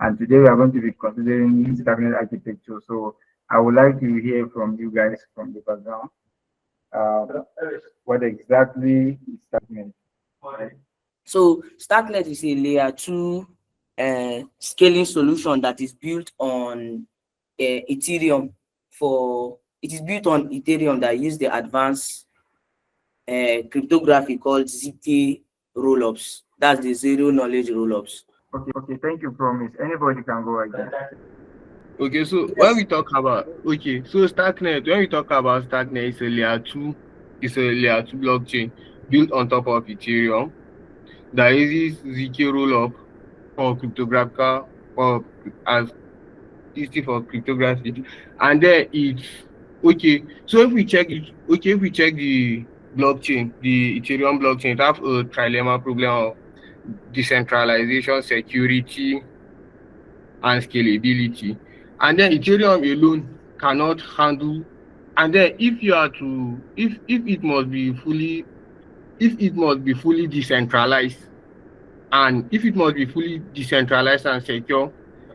and today we are going to be considering Starknet architecture. So I would like to hear from you guys from the background. What exactly is Starknet? So Starknet is a layer 2 scaling solution that is built on Ethereum. It is built on Ethereum that use the advanced cryptography called ZK rollups. That's the zero knowledge rollups. Okay, thank you, Promise. Anybody can go again. Okay, so when Yes. we talk about Starknet, when we talk about Starknet, it's a layer two blockchain built on top of Ethereum that uses ZK rollup for cryptographical for as easy for cryptography, and then it's okay. So if we check the blockchain, the Ethereum blockchain, it have a trilemma problem of decentralization, security, and scalability. And then Ethereum alone cannot handle. And then if you are to if it must be fully decentralized, and if it must be fully decentralized and secure,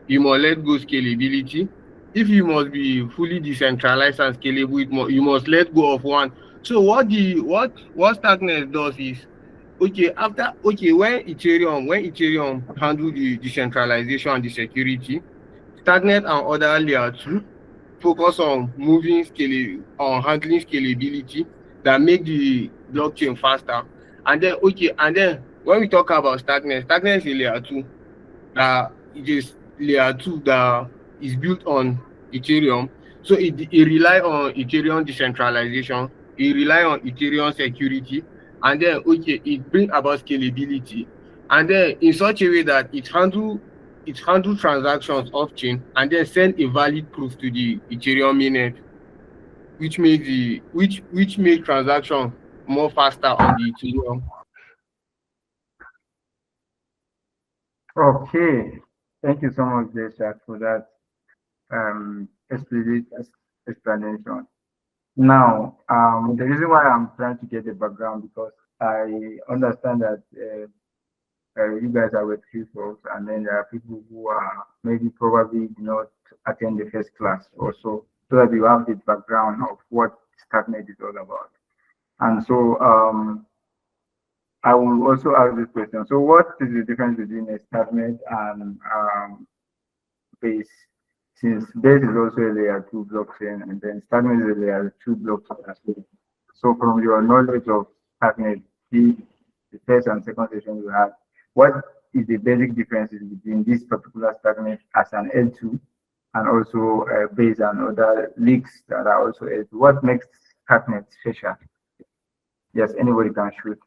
you must let go scalability. If you must be fully decentralized and scalable, you must let go of one. So what Starknet does is when Ethereum handle the decentralization and the security, Starknet and other layer 2 focus on handling scalability that make the blockchain faster. And then when we talk about Starknet is a layer 2 that is built on Ethereum. So it rely on Ethereum decentralization, it rely on Ethereum security, and then it bring about scalability, and then in such a way that it handle transactions off chain and then send a valid proof to the Ethereum mainnet, which make transaction more faster on the Ethereum. Okay, thank you so much, Desha, for that explicit explanation. Now, the reason why I'm trying to get the background because I understand that you guys are with few folks, and then there are people who are maybe probably did not attend the first class also, so that you have the background of what Starknet is all about. And so I will also ask this question. So what is the difference between a Starknet and base? Since base is also a layer 2 blockchain, and then Starknet is a layer 2 blockchain as well. So from your knowledge of Starknet, the first and second session you had, what is the basic differences between this particular Starknet as an L2 and also base and other leaks that are also L2? What makes Starknet special? Yes, anybody can shoot.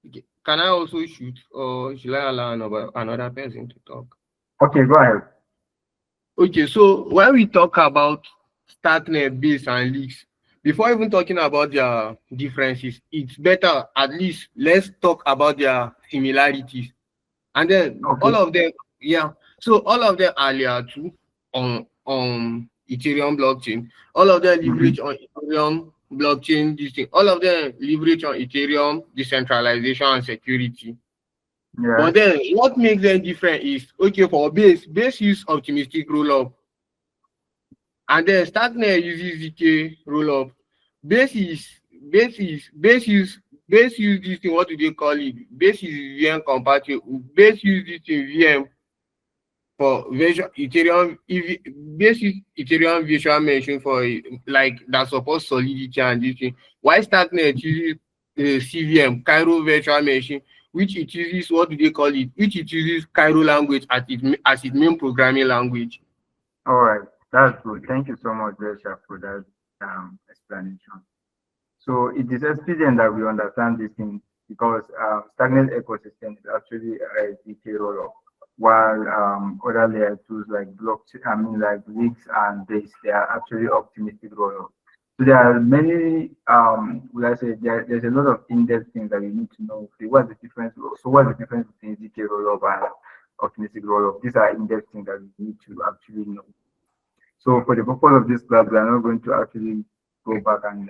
Okay. Can I also shoot, or should I allow another person to talk? Okay, go ahead. Okay, so when we talk about Starknet, base, and leaks, before even talking about their differences, it's better at least let's talk about their similarities. And then all of them, so all of them are layer 2 on Ethereum blockchain. All of them leverage on Ethereum blockchain, this thing. All of them leverage on Ethereum decentralization and security. Yeah. But then what makes them different is for base use optimistic rollup, and then Starknet uses ZK rollup. Base use this thing. What do they call it? Base is VM compatible. Base use this thing VM for virtual Ethereum. Base use Ethereum virtual machine for like that supports solidity and this thing. Why Starknet uses CVM Cairo virtual machine, which it uses what do they call it? Which it uses Cairo language as its main programming language. All right, that's good. Thank you so much, Resha, for that explanation. So it is expedient that we understand this thing because Starknet ecosystem is actually a ZK rollup, while other layer 2s like blockchain, like leaks and base, they are actually optimistic rollup. So there are many, let's say there's a lot of in-depth things that you need to know. What's the difference? So what's the difference between ZK rollup and optimistic rollup? These are in-depth things that we need to actually know. So for the purpose of this class, we are not going to actually go back and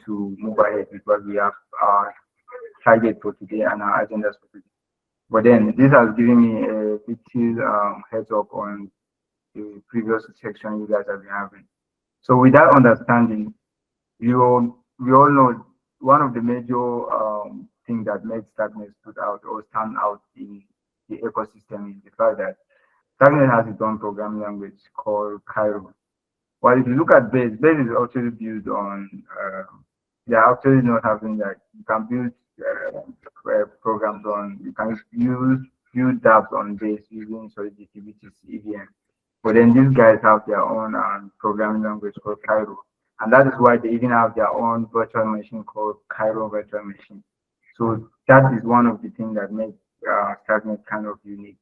to move ahead because we have target for today and our agendas for today. But then this has given me a little heads up on the previous section you guys have been having. So with that understanding, we all know one of the major things that makes Starknet stood out or stand out in the ecosystem is the fact that Starknet has its own programming language called Cairo. Well, if you look at Base is actually built on, they are actually not having that. You can build programs on, you can build dApps on Base using Solidity, which is EVM. But then these guys have their own programming language called Cairo. And that is why they even have their own virtual machine called Cairo Virtual Machine. So that is one of the things that makes Starknet kind of unique.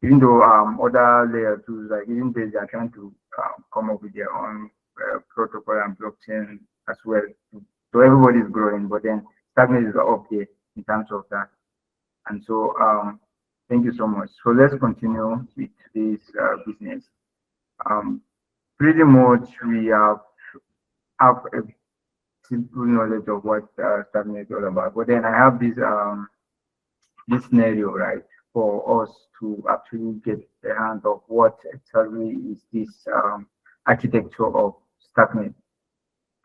Even though other layer tools like even they are trying to come up with their own protocol and blockchain as well. So everybody is growing, but then Starknet is up there in terms of that. And so thank you so much. So let's continue with this business. Pretty much we have a simple knowledge of what Starknet is all about. But then I have this scenario, right, for us to actually get a hand of what exactly is this architecture of Starknet.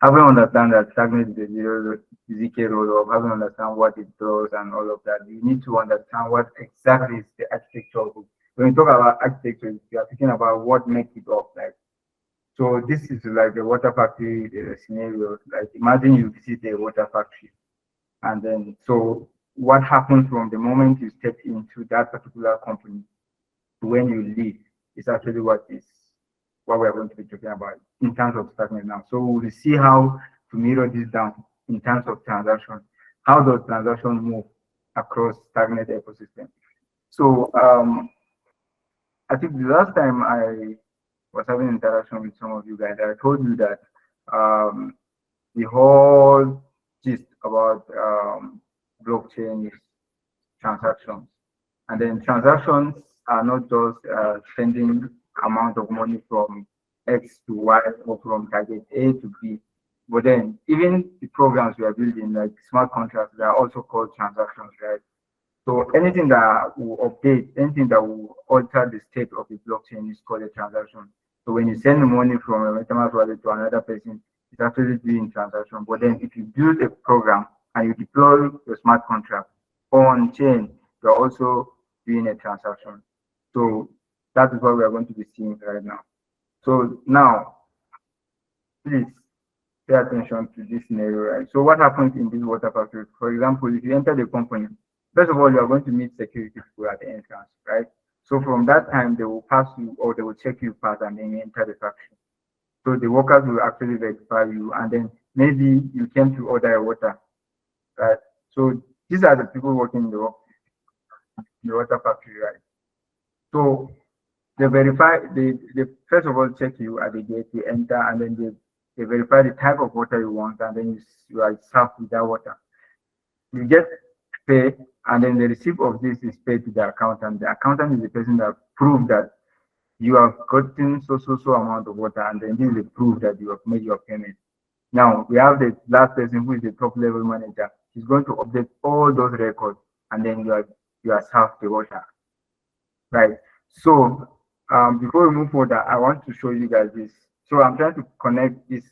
Having understand that Starknet is a ZK rollup, having understand what it does and all of that, you need to understand what exactly is the architecture of it. When you talk about architecture, you are thinking about what makes it up. Like, so this is like a water factory scenario. Like imagine you visit a water factory, and then so what happens from the moment you step into that particular company to when you leave is actually what we're going to be talking about in terms of Starknet now. So we'll see how to mirror this down in terms of transaction. How does transaction move across Starknet ecosystem? So I think the last time I was having interaction with some of you guys, I told you that the whole gist about blockchain is transactions. And then transactions are not just sending amount of money from X to Y or from target A to B. But then even the programs we are building, like smart contracts, they are also called transactions, right? So anything that will update, anything that will alter the state of the blockchain is called a transaction. So when you send money from a MetaMask wallet to another person, it's actually doing transaction. But then if you build a program and you deploy your smart contract on chain, you're also doing a transaction. So that is what we are going to be seeing right now. So now, please pay attention to this scenario, right? So what happens in this water factory? For example, if you enter the company, first of all, you are going to meet security people at the entrance, right? So from that time, they will pass you or they will check you pass and then you enter the factory. So the workers will actually verify you and then maybe you came to order a water, right? So these are the people working in the water factory, right? So they verify, they first of all check you at the gate, you enter, and then they verify the type of water you want, and then you are served with that water. You get paid, and then the receipt of this is paid to the accountant. The accountant is the person that proves that you have gotten so amount of water, and then this is the proof that you have made your payment. Now we have the last person who is the top level manager. He's going to update all those records, and then you are served the water. Right. So before we move further, I want to show you guys this. So I'm trying to connect this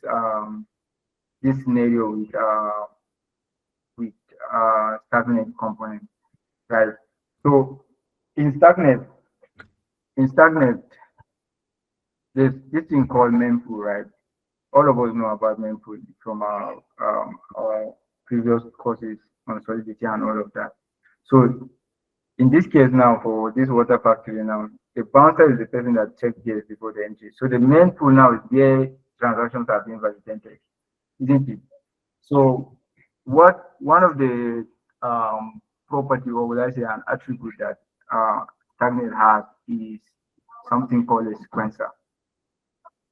this scenario with Starknet component, right? So in Starknet, there's this thing called mempool, right? All of us know about mempool from our previous courses on Solidity and all of that. So in this case now, for this water factory now, the bouncer is the person that checks gates before the entry. So the main pool now is where transactions are being validated, isn't it? So one of the property, or would I say an attribute that Starknet has is something called a sequencer,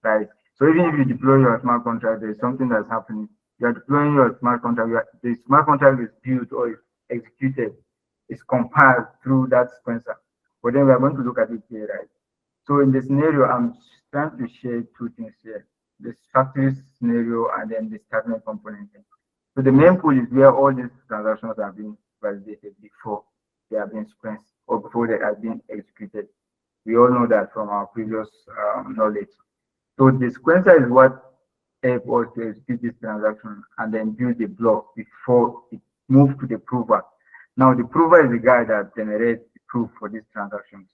right? So even if you deploy your smart contract, there's something that's happening. You are deploying your smart contract, the smart contract is built or is executed, is compiled through that sequencer. But then we are going to look at it here, right? So in the scenario, I'm trying to share two things here: the factory scenario and then the Starknet component. So the main pool is where all these transactions are being validated before they are being sequenced or before they are being executed. We all know that from our previous knowledge. So the sequencer is what helps us to execute this transaction and then build the block before it moves to the prover. Now the prover is the guy that generates the proof for these transactions,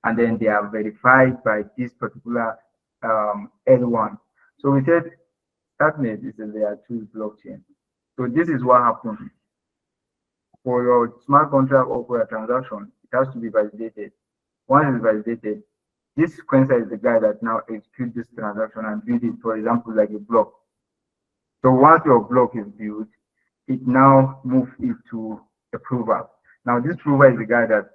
and then they are verified by this particular L1. So we said Starknet is a layer 2 blockchain. So this is what happens for your smart contract or for a transaction. It has to be validated. Once it's validated, this sequencer is the guy that now executes this transaction and build it, for example, like a block. So once your block is built, it now moves it to a prover. Now this prover is the guy that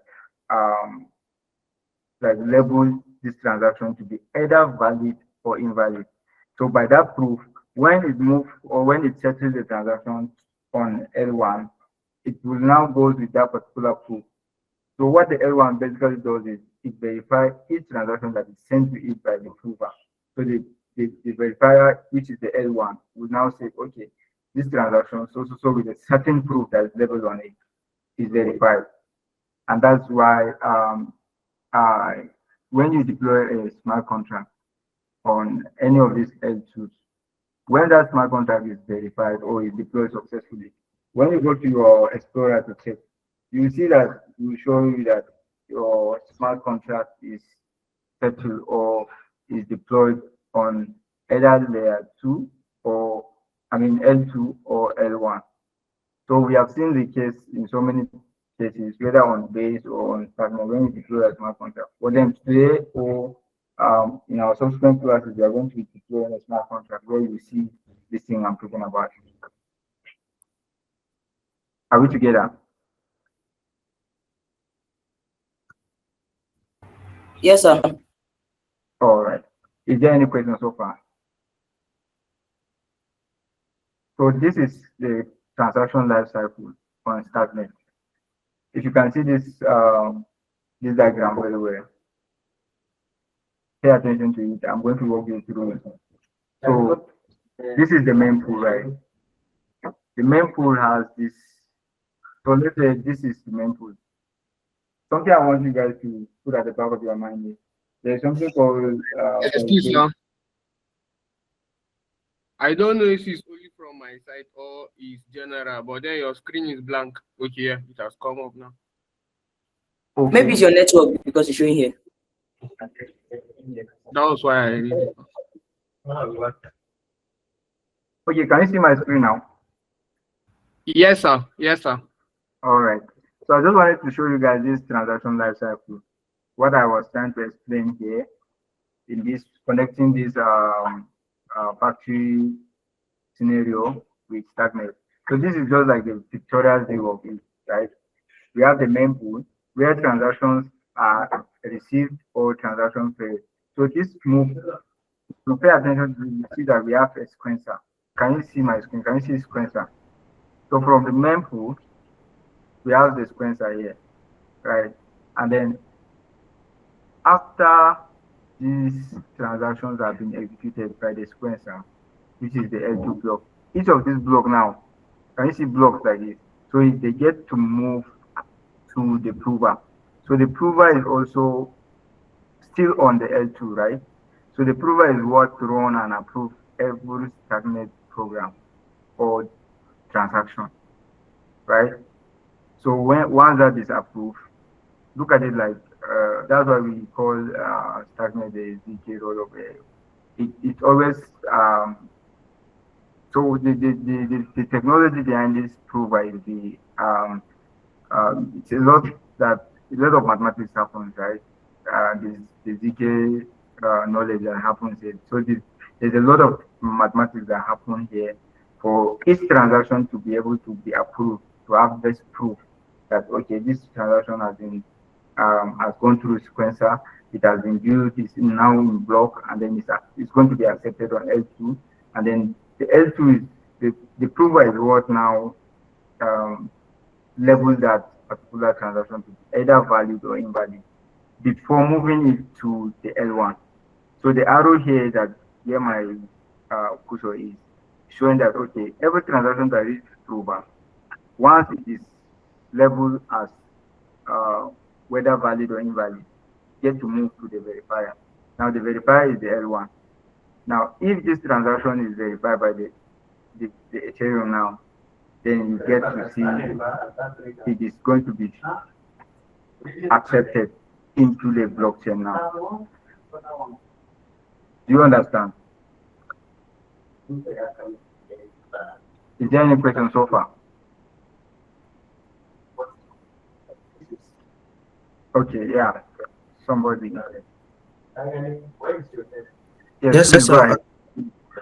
like labels this transaction to be either valid or invalid. So by that proof, when it moves or when it settles the transaction on L1, it will now go with that particular proof. So what the L1 basically does is it verifies each transaction that is sent to it by the prover. So the verifier, which is the L1, will now say, okay, this transaction, so with a certain proof that is labeled on it, is verified. And that's why when you deploy a smart contract on any of these L2s, when that smart contract is verified or is deployed successfully, when you go to your Explorer to check, you see that it will show you that your smart contract is settled or is deployed on either layer 2 or L2 or L1. So we have seen the case in so many cases, whether on base or on Starknet, when we deploy a smart contract. For them today or in our subsequent classes, we are going to be deploying a smart contract where you see this thing I'm talking about. Are we together? Yes, sir. All right. Is there any question so far? So this is the transaction lifecycle on Starknet. If you can see this this diagram very well, pay attention to it. I'm going to walk you through it. So this is the main pool, right? The main pool has this. So let's say this is the main pool. Something I want you guys to put at the back of your mind is there's something called Excuse me. I don't know if it's only from my side or it's general, but then your screen is blank. Okay, yeah, it has come up now. okay. Maybe it's your network because it's showing here. That was why I read it. Okay, can you see my screen now? Yes, sir. Yes, sir. All right. So I just wanted to show you guys this transaction lifecycle. What I was trying to explain here in this connecting this factory scenario with Starknet. So this is just like the pictorial view of it, right? We have the main pool where transactions are received or transaction failed. So this move, to pay attention to, you see that we have a sequencer. Can you see my screen? Can you see sequencer? So from the main pool, we have the sequencer here, right? And then after these transactions have been executed by the sequencer, which is the L2 block, each of these blocks now, can you see blocks like this? So they get to move to the prover. So the prover is also still on the L2, right? So the prover is what run and approve every Starknet program or transaction, right? So once that is approved, look at it like that's why we call Starknet the ZK role of it's always so the technology behind this prover is it's a lot of mathematics happens, right? The ZK knowledge that happens here. So there's a lot of mathematics that happen here for each transaction to be able to be approved, to have this proof that okay, this transaction has been has gone through sequencer, it has been built, it's now in block, and then it's going to be accepted on L2, and then the L2 is the prover is what now label that particular transaction to be either valid or invalid before moving it to the L1. So the arrow here that where my cursor is showing that okay, every transaction that reaches approval, once it is labeled as whether valid or invalid, get to move to the verifier. Now the verifier is the L1. Now if this transaction is verified by the Ethereum now, then you get to see it is going to be accepted into the blockchain now. Do you understand? Is there any question so far? Okay, yeah. Somebody. Yes, Yes, please go sir. ahead.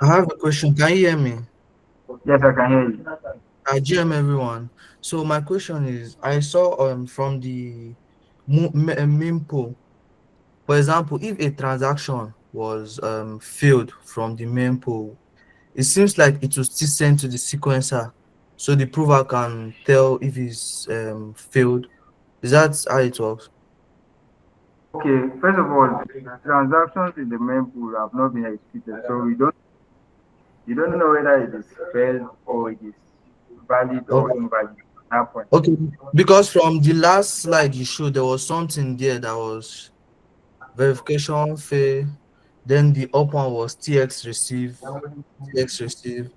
I have a question. Can you hear me? Yes, I can hear you. GM everyone. So my question is, I saw from the meme pool, for example, if a transaction was failed from the main pool, it seems like it will still send to the sequencer, so the prover can tell if it's failed. Is that how it works? Okay, first of all, transactions in the main pool have not been executed, so you don't know whether it is failed or it is valid or Okay. invalid at that point. Okay. Because from the last slide you showed, there was something there that was verification fail. Then the up one was TX receive, TX receive.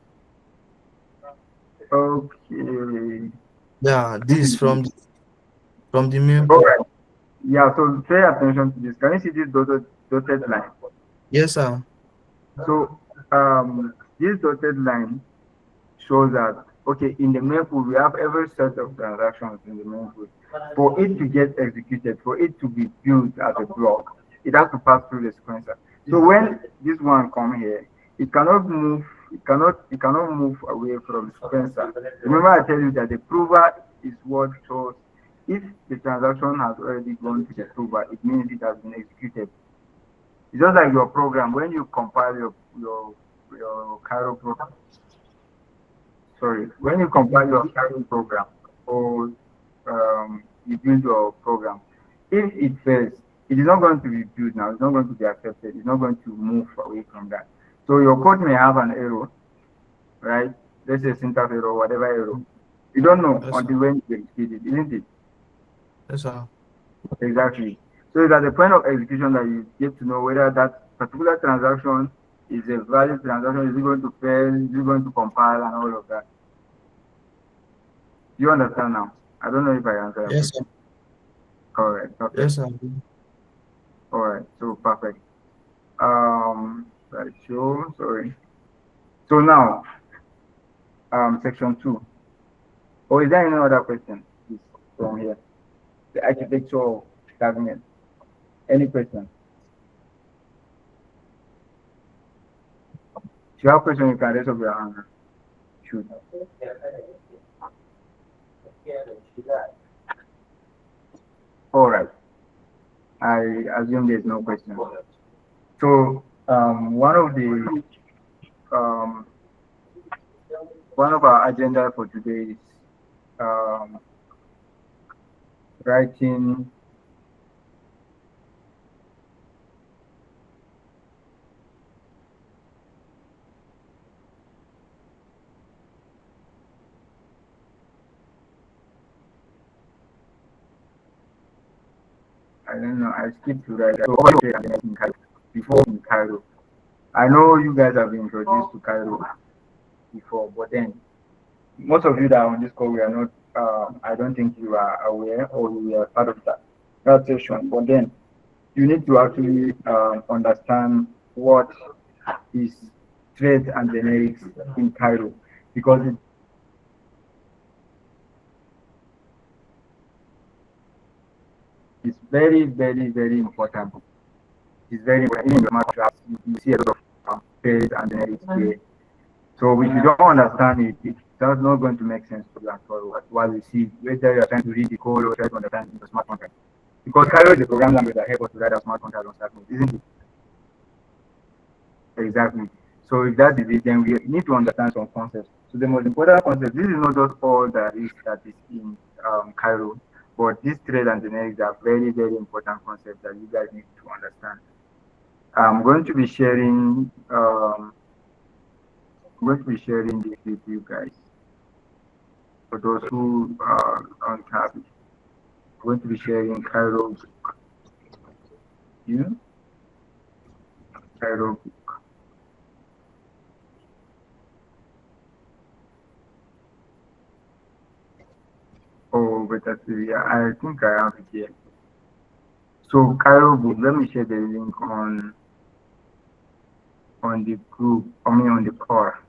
Okay. Yeah, this from the main All pool. right. Yeah, so pay attention to this. Can you see this dotted line? Yes, sir. So this dotted line shows that okay, in the main pool we have every set of transactions in the main pool. For it to get executed, for it to be built as a block, it has to pass through the sequencer. So when this one come here, it cannot move, it cannot move away from the sequencer. Remember I tell you that the prover is what shows if the transaction has already gone to the prover, it means it has been executed. It's just like your program when you compile your Cairo program. Sorry, when you compile your Cairo program or you build your program, if it fails, it is not going to be built now. It's not going to be accepted. It's not going to move away from that. So your code may have an error, right? Let's say syntax error, whatever error. You don't know Yes, sir. until when you execute it, isn't it? Yes, sir. Exactly. So it's at the point of execution that you get to know whether that particular transaction is a valid transaction, is it going to fail, is it going to compile, and all of that. Do you understand now? I don't know if I answered your Yes, sir. question. Correct. Okay. Yes, sir. All right. So perfect. Right. So sorry. So now, section 2. Or is there any other question? Please, from here. The architecture of Starknet. Any question? If you have question, you can raise up your hand. Shoot. All right. I assume there's no question. So um, one of our agenda for today is um, writing. I don't know. I skipped to write. So what is in Cairo? Before in Cairo, I know you guys have been introduced to Cairo before, but then most of you that are on this call, we are not. I don't think you are aware or you are part of that session. But then you need to actually understand what is trade and generics in Cairo because it's very, very, very important. It's very important. In your math class, you see a lot of trade and generics here. So if you don't understand it, it's not going to make sense to you at all. While you see whether you're trying to read the code or try to understand the smart contract. Because Cairo is the program language that helps us to write a smart contract on Starknet, isn't it? Exactly. So if that is it, then we need to understand some concepts. So the most important concept, this is not just all that is in Cairo, but these trade and generics are very, very important concepts that you guys need to understand. I'm going to be sharing going to be sharing this with you guys. For those who don't have it, I'm going to be sharing Cairo, you, Cairo. Oh, but that's, yeah, I think I have it here. So Cairo book, let me share the link on the group, on the core.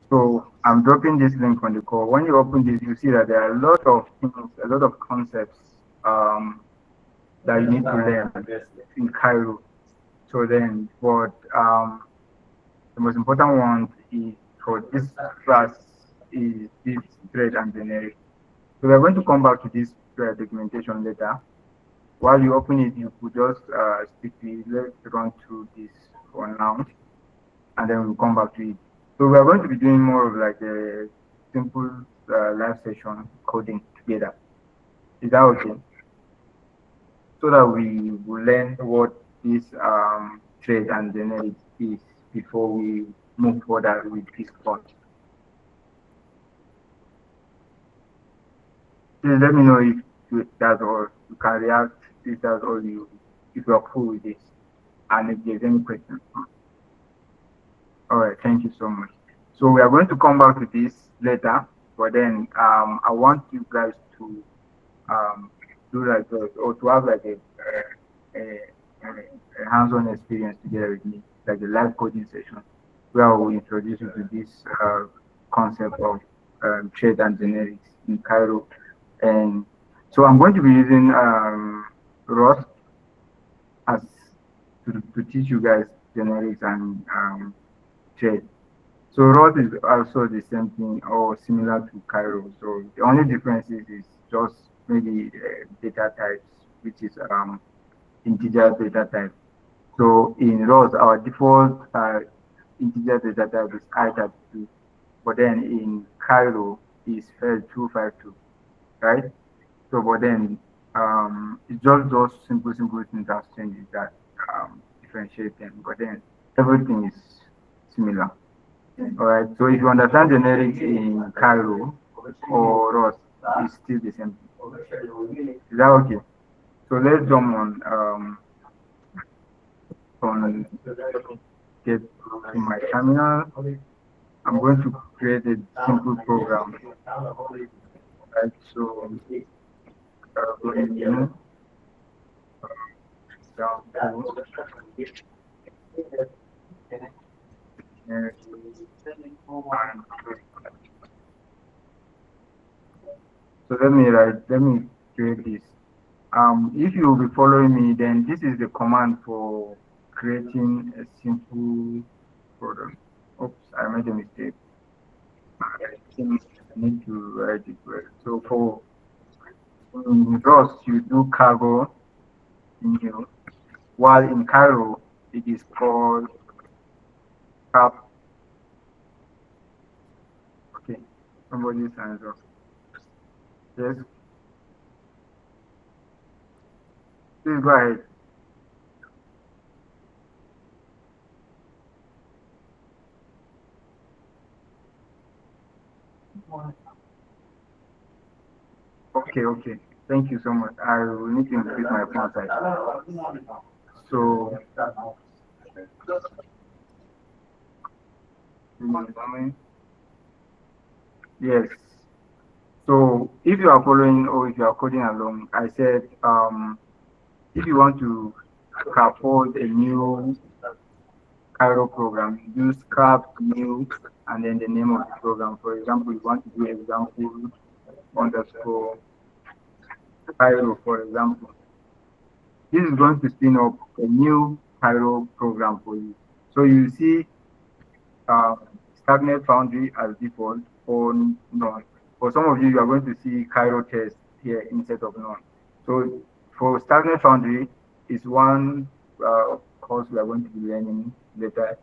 So I'm dropping this link on the core. When you open this, you see that there are a lot of things, a lot of concepts that you need to learn in Cairo. So then, but the most important one is for this class is this thread and generic. So we're going to come back to this documentation later. While you open it, you could just quickly let's run through this for now, and then we'll come back to it. So we're going to be doing more of like a simple live session coding together. Is that okay? So that we will learn what this thread and generic is before we move further with this course. Please let me know if that's all. You can react if that's all if you're cool with this, and if there's any questions. All right, thank you so much. So we are going to come back to this later, but then I want you guys to do like or to have like a hands-on experience together with me, like a live coding session, where I will introduce you to this concept of trade and generics in Cairo. And so I'm going to be using Rust as to teach you guys generics and trade. So Rust is also the same thing or similar to Cairo. So the only difference is just maybe data types, which is integer data type. So in Rust, our default integer data type is i32, but then in Cairo is 252, right? So but then it's just those simple syntax changes that differentiate them, but then everything is similar. All right. So if you understand generics in Cairo or Rust, it's still the same thing. Is that okay? So let's jump on get to my terminal. I'm going to create a simple program. Right. So going in, down so let me create this. If you will be following me, then this is the command for creating a simple program. Oops, I made a mistake. I think I need to write it well. So for Rust, you do cargo new, while in Cairo it is called cap. Okay, somebody signs up. Yes. Please go ahead. Okay. Thank you so much. I will need to increase my font size. So, yes. So if you are following or if you are coding along, I said if you want to scaffold a new Cairo program, use scrap new and then the name of the program. For example, you want to do example underscore Cairo, for example. This is going to spin up a new Cairo program for you. So you see Starknet Foundry as default or none. For some of you, you are going to see Cairo test here instead of none. So for Starknet Foundry, is one course we are going to be learning later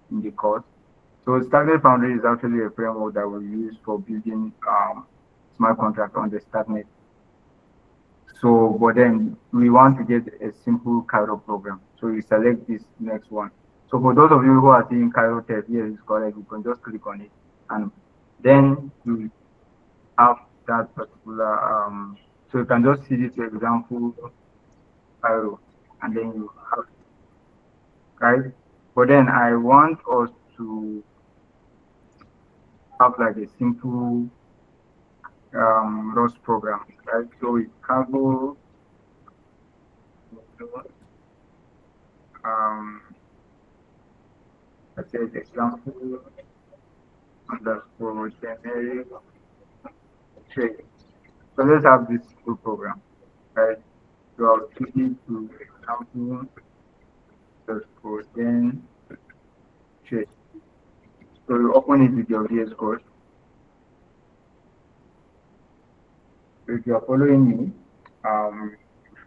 in the course. So Starknet Foundry is actually a framework that we use for building smart contracts on the Starknet. So, but then we want to get a simple Cairo program. So you select this next one. So for those of you who are seeing Cairo test, here is correct. You can just click on it, and then you have that particular. So you can just see this example Cairo, and then you have right. But then I want us to have like a simple ROS program, right? So we can go um, let's say example underscore generic trade. So let's have this full program, right? So I'll tweak it to example underscore then trade. So you open it with your VS Code. So if you are following me,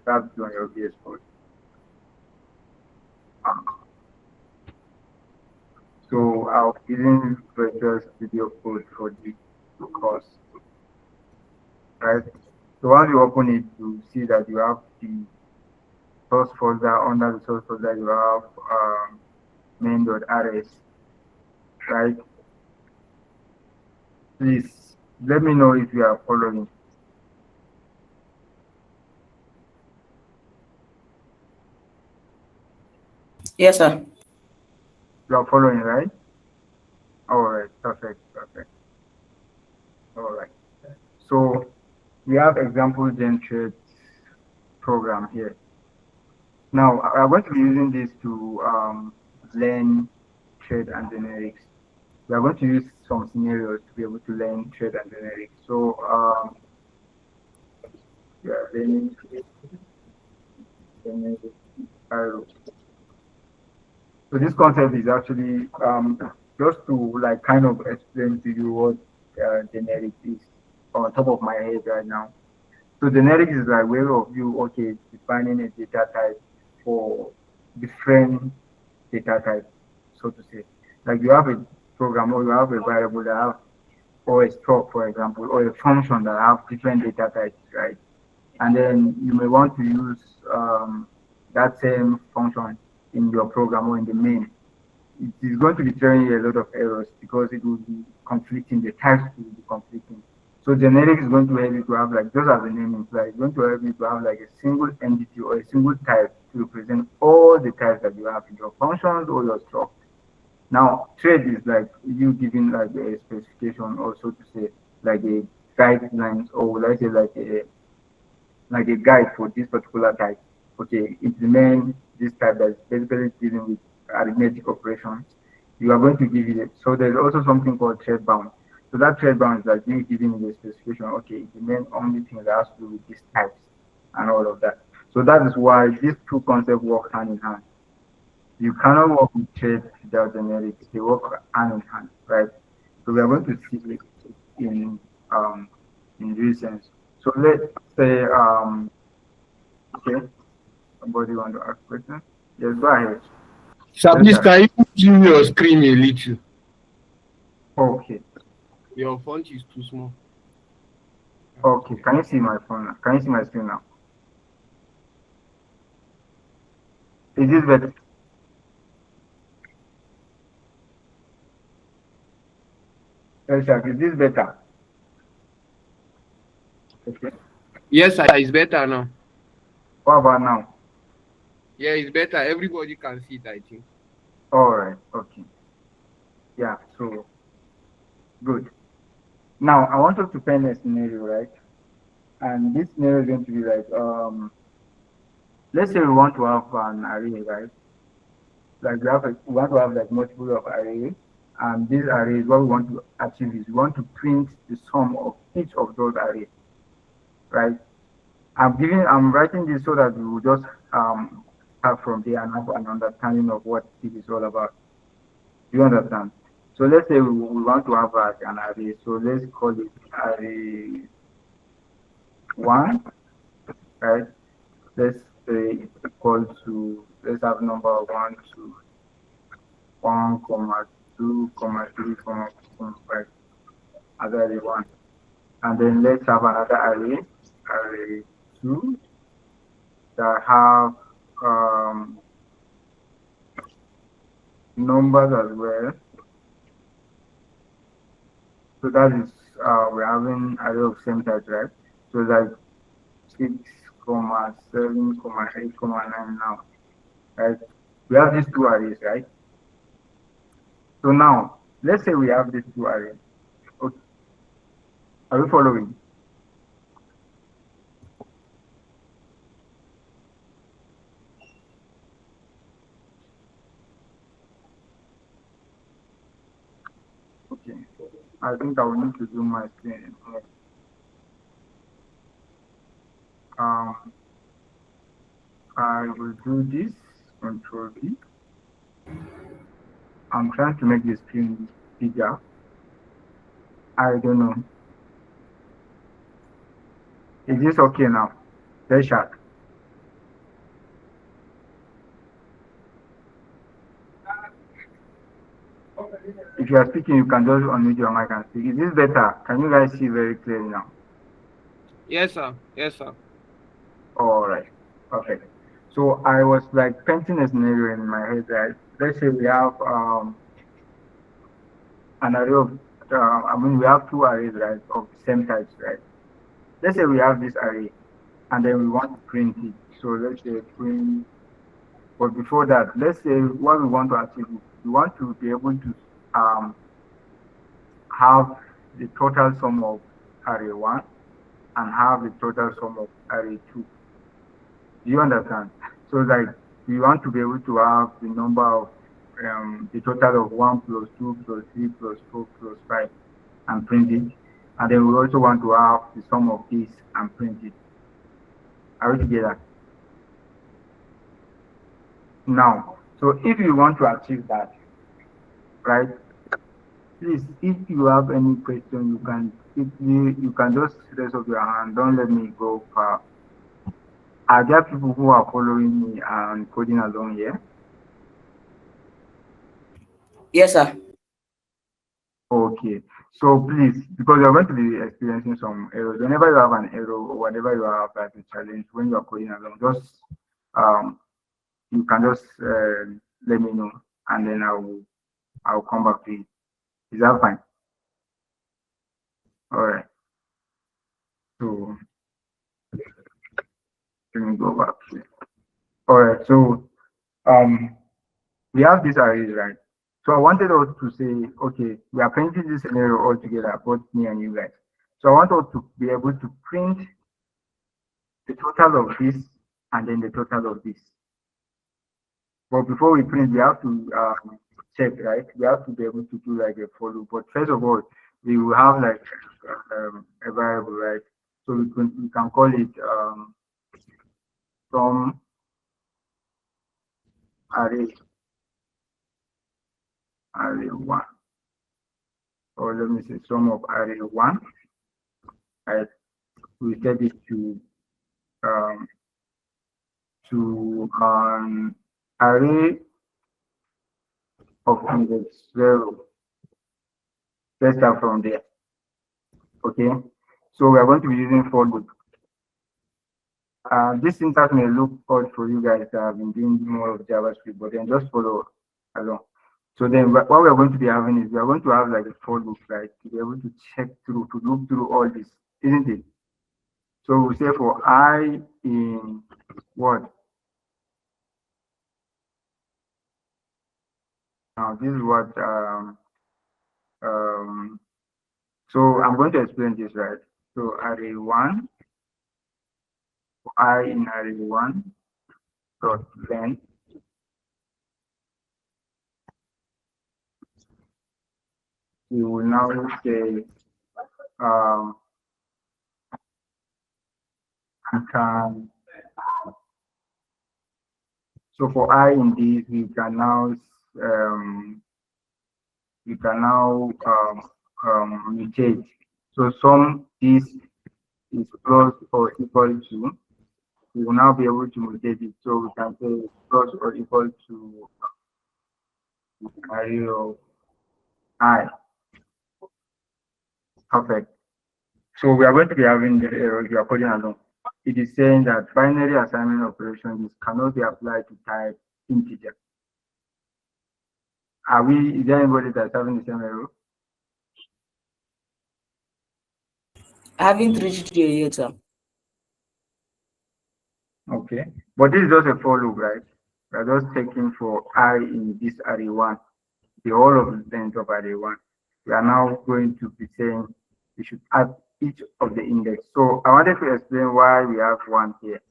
start doing your VS Code. So I'll using virtual studio code for the course, right? So once you open it, you see that you have the source folder. Under the source folder, you have main.rs, right? Please let me know if you are following. Yes, sir. You are following, right? All right, perfect, perfect. All right. So we have example generate program here. Now I'm going to be using this to learn trade and generics. We are going to use some scenarios to be able to learn trade and generics. So we are learning trade, generics. So this concept is actually just to like kind of explain to you what generic is on top of my head right now. So generic is like way of you okay defining a data type for different data types, so to say. Like you have a program or you have a variable that have or a struct, for example, or a function that have different data types, right? And then you may want to use that same function in your program or in the main. It is going to be throwing you a lot of errors because it will be conflicting, the types will be conflicting. So generic is going to help you to have like, just as the name implies, it's going to help you to have like a single entity or a single type to represent all the types that you have in your functions or your struct. Now, trade is like you giving like a specification also to say like a guidelines or let's say like a guide for this particular type. Okay, implement this type that's basically dealing with arithmetic operations. You are going to give it. So there's also something called thread bound. So that thread bound is like you giving the specification. Okay, implement only things that has to do with these types and all of that. So that is why these two concepts work hand in hand. You cannot work with trade without generics. They work hand in hand, right? So we are going to see it in this sense. So let's say okay, somebody want to ask question? Yes, go ahead. Sir, please, can you zoom your screen a little? Okay. Your font is too small. Okay, can you see my phone? Can you see my screen now? Is this better? Is this better? Okay. Yes, sir, it's better now. What about now? Yeah, it's better. Everybody can see it, I think. All right. Okay. Yeah. So good. Now I want us to paint a scenario, right? And this scenario is going to be like let's say we want to have an array, right? Like we want to have like multiple of arrays, and these arrays, what we want to achieve is we want to print the sum of each of those arrays, right? I'm writing this so that we will just start from there and have an understanding of what this is all about. Do you understand? So let's say we want to have like an array. So let's call it array one, right? Let's say it's equal to, let's have number one to 1, comma 2, comma 3, comma 5 as array 1. And then let's have another array 2, that have numbers as well. So that is we're having array of same types, right? So like 6, 7, 8, 9 now, right? We have these two arrays, right? So now let's say we have these two arrays. Okay. Are we following? Okay. I think I will need to do my screen. Um, I will do this. Control V. I'm trying to make the screen bigger. I don't know. Is this okay now? Very sharp. If you are speaking, you can just unmute your mic and speak. Is this better? Can you guys see very clearly now? Yes, sir. Yes, sir. All right. Perfect. So I was like painting a scenario in my head, right? Let's say we have an array of, we have two arrays, right, of the same types, right? Let's say we have this array and then we want to print it. So let's say print, but before that, let's say what we want to achieve, we want to be able to have the total sum of array 1 and have the total sum of array 2. Do you understand? So like we want to be able to have the number of the total of 1 plus 2 plus 3 plus 4 plus 5 and print it. And then we also want to have the sum of this and print it. Are we together? Now, so if you want to achieve that, right? Please, if you have any question, you can just raise up your hand. Don't let me go far. Are there people who are following me and coding along here? Yes, sir. Okay. So please, because you're going to be experiencing some errors. Whenever you have an error or whatever you have as a challenge when you are coding along, just you can just let me know and then I'll come back to you. Is that fine? All right. So let me go back to it. All right. So we have these arrays, right? So I wanted us to say, okay, we are printing this scenario all together, both me and you guys. So I want us to be able to print the total of this and then the total of this. But before we print, we have to check, right? We have to be able to do like a for loop. But first of all, we will have like a variable, right? So we can call it from array 1, or let me say sum of array 1, right? We set it to um, an array of index 0. Let's start from there. Okay, so we are going to be using for loop. This syntax may look odd for you guys that have been doing more of JavaScript, but then just follow along. So then what we are going to be having is we are going to have like a for loop, right, to be able to check through, to look through all this, isn't it? So we say for I in what? Now this is what so I'm going to explain this, right? So array 1, I in array 1 dot length we will now say you can, so for I in this we can now mutate. So sum this is plus or equal to, we will now be able to mutate it. So we can say plus or equal to array of I. Perfect. So we are going to be having the error you are coding along. It is saying that binary assignment operations cannot be applied to type integer. Is there anybody that's having the same error? I haven't reached there yet, sir. Okay, but this is just a for loop, right? We're just taking for I in this array one, the whole of the length of array one. We are now going to be saying we should add each of the index. So I wanted to explain why we have one here.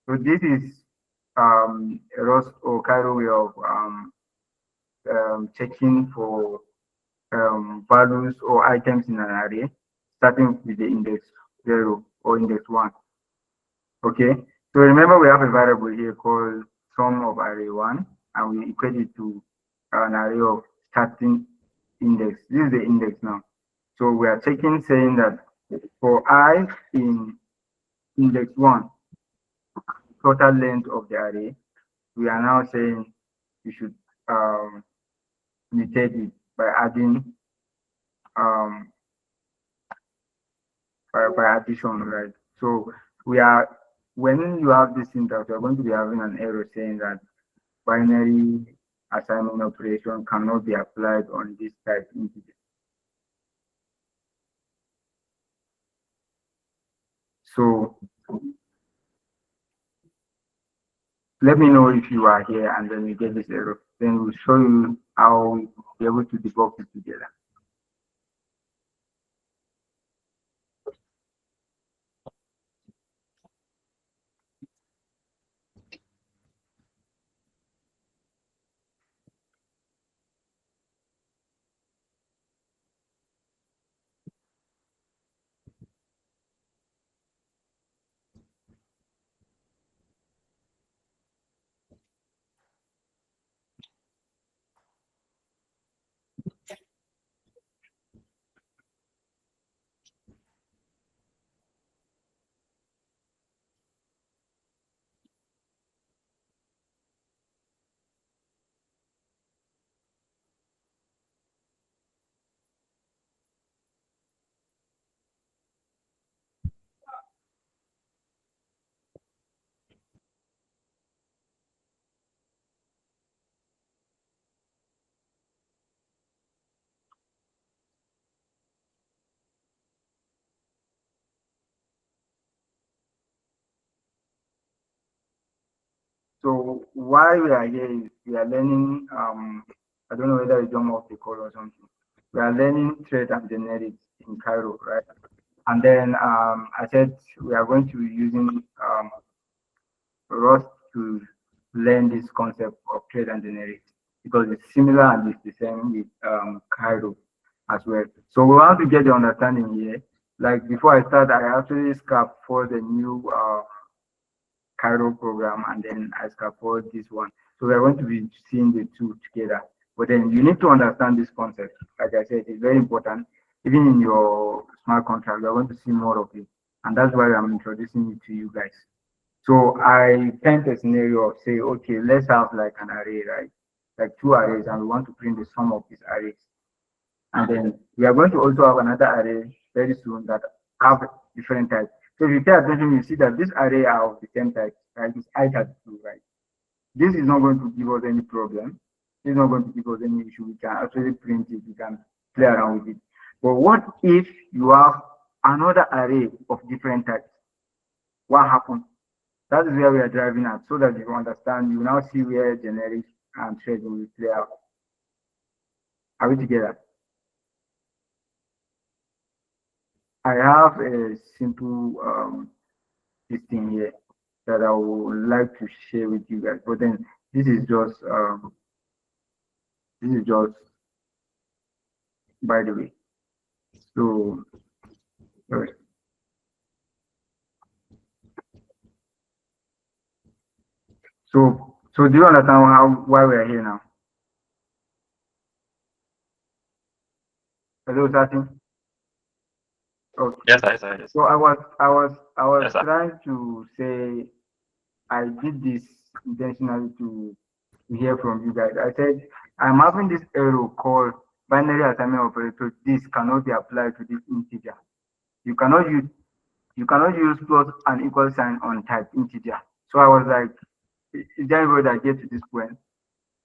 So this is a Ross or Cairo way of checking for values or items in an array, starting with the index 0 or index 1. Okay, so remember we have a variable here called sum of array 1, and we equate it to an array of starting index. This is the index now. So we are checking saying that for I in index 1, total length of the array, we are now saying we should mutate it by adding um, by addition, right? So we are, when you have this syntax, you're going to be having an error saying that binary assignment operation cannot be applied on this type integer. So let me know if you are here and then you get this error. Then we'll show you how we'll be able to debug it together. So why we are here is we are learning, I don't know whether you jump off the call or something. We are learning thread and generics in Cairo, right? And then I said we are going to be using Rust to learn this concept of thread and generics because it's similar and it's the same with Cairo as well. So we want to get the understanding here. Like before I start, I actually scrapped for the new Cairo program, and then I scaffold this one. So we're going to be seeing the two together. But then you need to understand this concept. Like I said, it's very important. Even in your smart contract, you're going to see more of it. And that's why I'm introducing it to you guys. So I paint a scenario of say, okay, let's have like an array, right? Like two arrays, and we want to print the sum of these arrays. And then we are going to also have another array very soon that have different types. So if you pay attention, you see that this array are of the same type, right? It's I32, right? This is not going to give us any problem. It's not going to give us any issue. We can actually print it, we can play around with it. But what if you have another array of different types? What happens? That is where we are driving at, so that you understand, you now see where generic and thread will play out. Are we together? I have a simple this thing here that I would like to share with you guys, but then this is just by the way. So sorry. So do you understand why we are here now? Hello, Satin. Okay. Yes, yes. So I was Yes, sir. trying to say I did this intentionally to hear from you guys. I said I'm having this error called binary assignment operator. This cannot be applied to this integer. You cannot use plus and equal sign on type integer. So I was like, is there anybody that get to this point?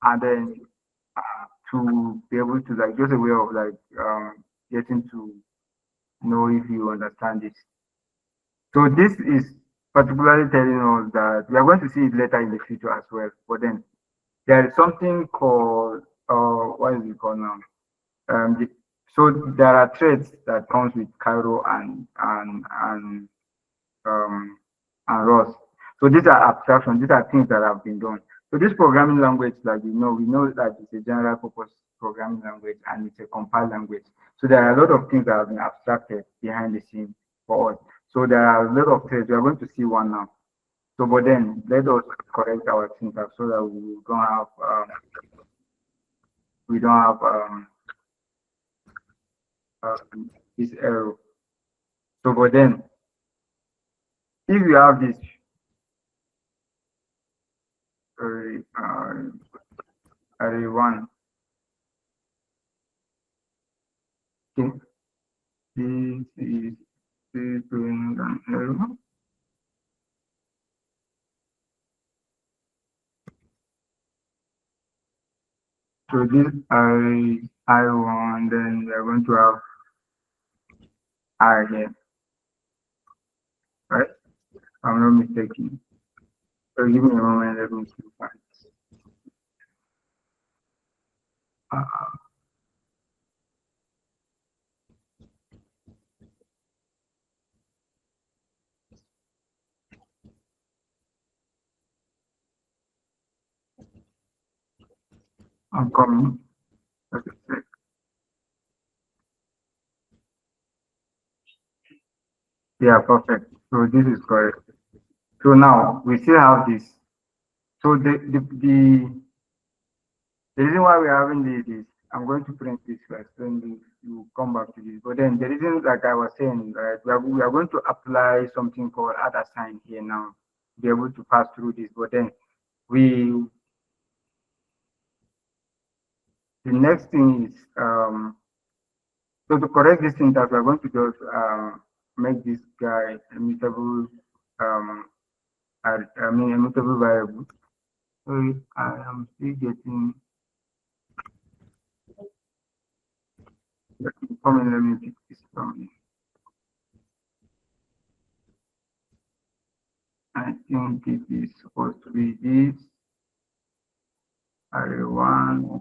And then to be able to like just a way of like getting to know if you understand this. So this is particularly telling us that we are going to see it later in the future as well. But then there is something called what is it called now? The, so there are threads that comes with Cairo um, and Rust. So these are abstractions. These are things that have been done. So this programming language, like we know that it's a general purpose programming language and it's a compiled language. So there are a lot of things that have been abstracted behind the scene for us. So there are a lot of threads. We are going to see one now. So, but then let us correct our syntax so that we don't have this error. So, but then if you have this array one, okay, this is doing an error. So this I1, then we are going to have I here, right? I'm not mistaken. So give me a moment, let me see if uh, I'm coming. Okay. Yeah, perfect. So this is correct. So now we still have this. So the reason why we're having this is I'm going to print this first, then you come back to this. But then the reason, like I was saying, right, we are going to apply something called add assign here now, to be able to pass through this. But then the next thing is so to correct this syntax, we're going to just make this guy immutable immutable variable. So I am still getting comment. Let me pick this from. I think it is supposed to be this array one.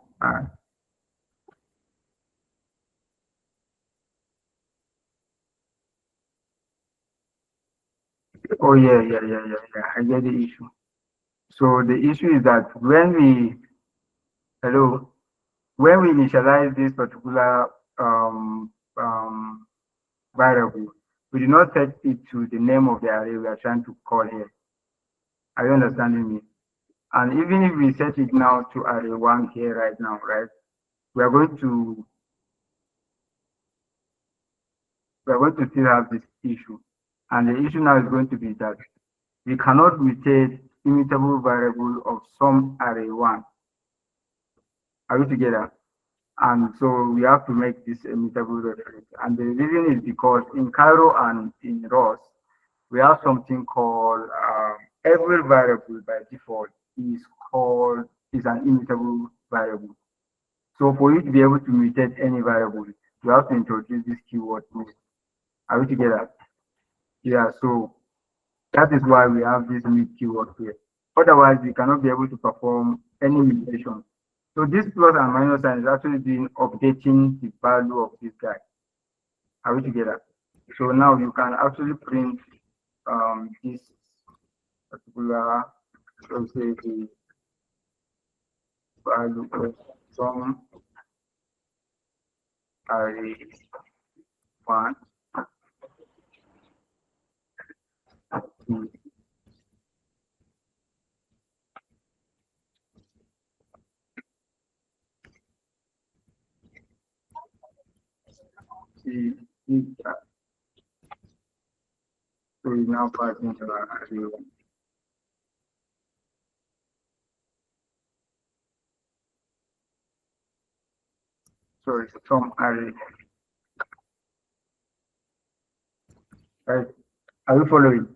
Oh yeah. I get the issue. So the issue is that when we initialize this particular variable, we do not set it to the name of the array we are trying to call here. Are you understanding me? And even if we set it now to array one here right now, right, we are going to still have this issue. And the issue now is going to be that we cannot mutate immutable variable of some array one. Are we together? And so we have to make this immutable reference. And the reason is because in Cairo and in Rust, we have something called every variable by default is an immutable variable. So for you to be able to mutate any variable, you have to introduce this keyword. Are we together? Yeah, so that is why we have this mute keyword here. Otherwise, we cannot be able to perform any mutation. So this plus and minus sign is actually doing updating the value of this guy. Are we together? So now you can actually print this particular, let's say the value of some array one. See, so we now pass into array one. So it's some array. Right? Are you following?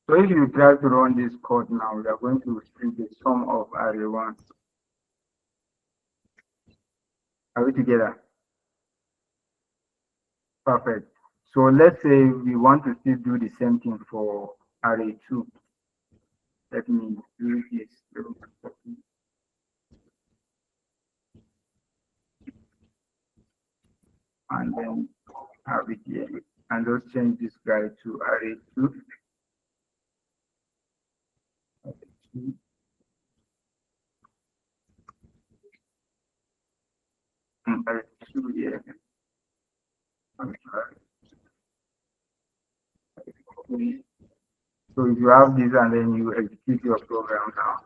So if you try to run this code now, we are going to see the sum of array one. Are we together? Perfect. So let's say we want to still do the same thing for array 2. Let me do this. And then have it here. And let's change this guy to array 2. And array 2 here. So if you have this and then you execute your program now,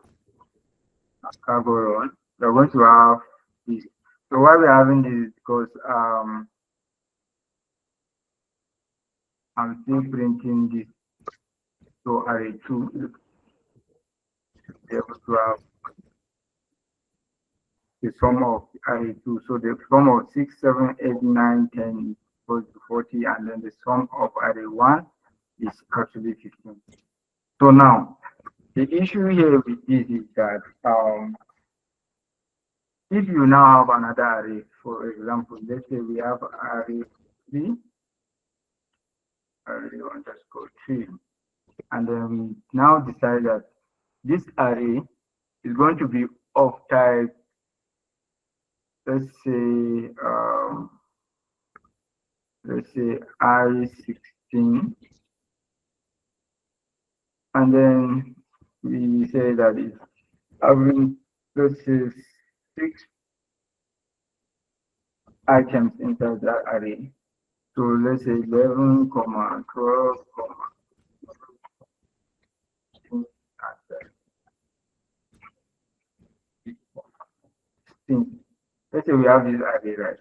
cargo run, you're going to have this. So why we're having this is because I'm still printing this. So array 2 is able to have the sum of array 2. So the sum of 6, 7, 8, 9, 10 goes to 40, and then the sum of array 1 is actually 15. So now, the issue here with this is that if you now have another array, for example, let's say we have array 3, array underscore 3, and then we now decide that this array is going to be of type, let's say I16, and then we say that it's having, let's say, 6 items inside that array. So let's say 11, 12, 16. Let's say we have this array, right?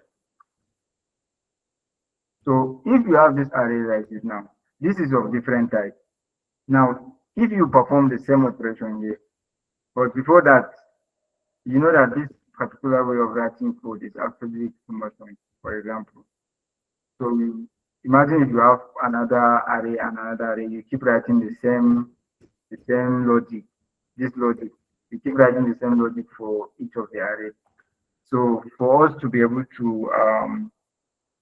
So if you have this array like this now, this is of different type. Now, if you perform the same operation here, but before that, you know that this particular way of writing code is actually cumbersome, for example. So imagine if you have another array and another array, you keep writing the same logic, this logic. You keep writing the same logic for each of the arrays. So for us to be able to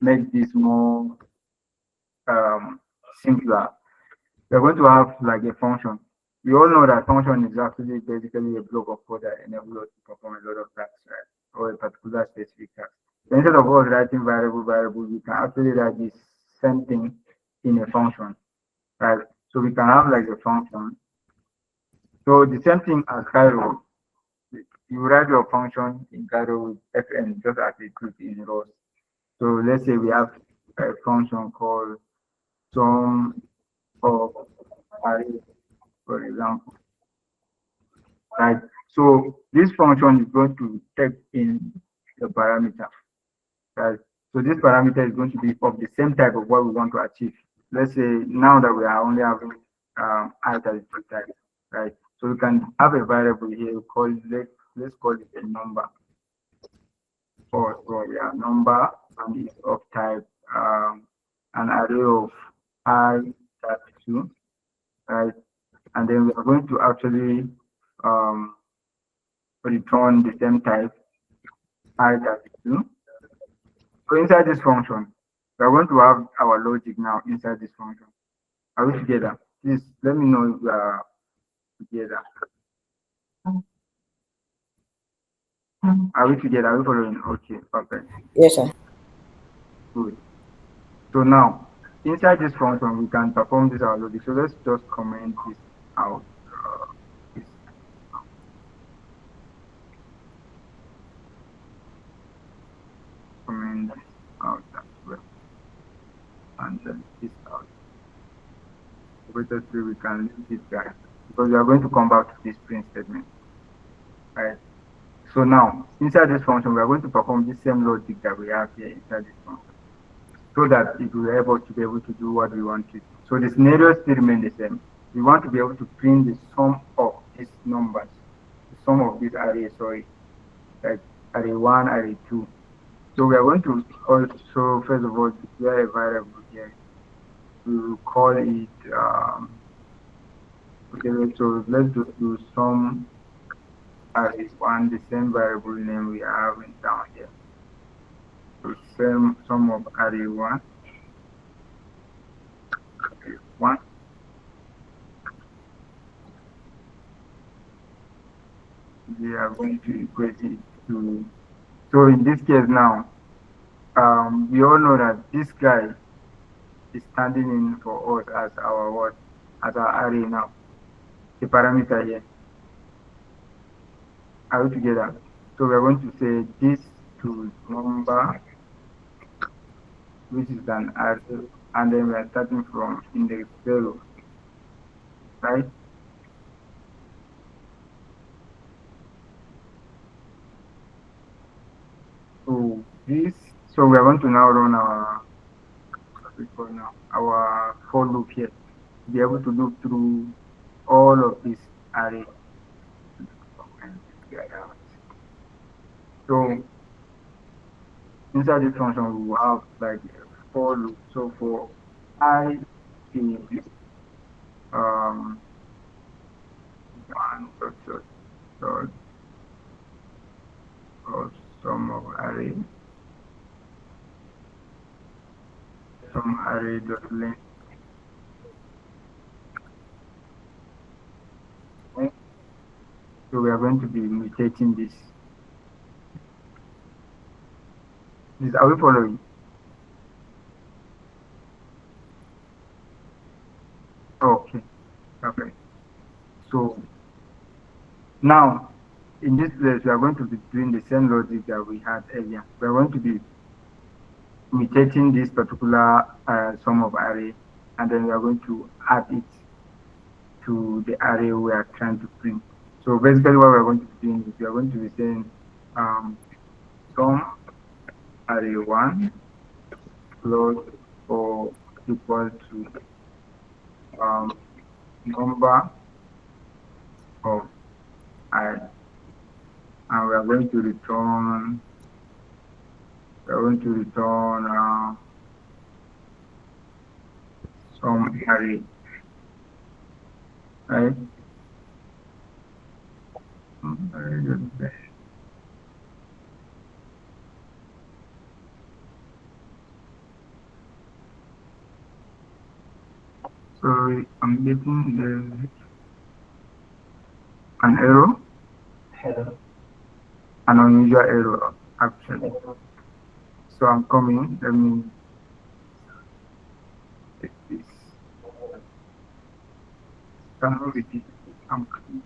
make this more simpler, we're going to have like a function. We all know that function is actually basically a block of code that enables us to perform a lot of tasks, right? Or a particular specific task. So instead of us writing variable, we can actually write this same thing in a function, right? So we can have like a function. So the same thing as Cairo, you write your function in Cairo with fn just as it could in rows. So let's say we have a function called sum of array, for example, right? So this function is going to take in the parameter, right? So this parameter is going to be of the same type of what we want to achieve. Let's say now that we are only having int as a type, right? So we can have a variable here called, let's call it a number. Or so yeah, number, and it's of type an array of I32, right? And then we are going to actually return the same type I32. So inside this function, we are going to have our logic now inside this function. Are we together? Please let me know if we are together. Are we together? Are we following? Okay, perfect. Yes, sir. Good. So now, inside this function, we can perform this our logic. So let's just comment this out. This. Comment this out as well. And then this out. Operator 3, we can leave this guy because we are going to come back to this print statement. Right. So now, inside this function, we are going to perform the same logic that we have here inside this function, so that it will help us to be able to do what we want to do. So the scenario still remain the same. We want to be able to print the sum of these numbers, the sum of this array, sorry, like array 1, array 2. So we are going to also, first of all, declare a variable here. We will call it, okay, so let's just do sum array 1, the same variable name we have in down here. So sum of array 1, 1. We are going to equate it to, so in this case now, we all know that this guy is standing in for us as our what? As our array now. The parameter here. Are we together? So we are going to say this to number, which is an array, and then we are starting from index 0, right? So this, so we are going to now run our, our for loop here to be able to loop through all of this array. So inside this function, we will have like a for loop. So for I is one dot or sum of array, some array dot length. Okay. So we are going to be mutating this. Are we following? Okay, perfect. So now in this place, we are going to be doing the same logic that we had earlier. We are going to be mutating this particular sum of array, and then we are going to add it to the array we are trying to print. So basically what we are going to be doing is we are going to be saying sum array 1 plus or equal to number of I, and we are going to return some array, right? Sorry, I'm getting an error, an unusual error actually. So I'm coming. Let me take this. Can I repeat? I'm coming.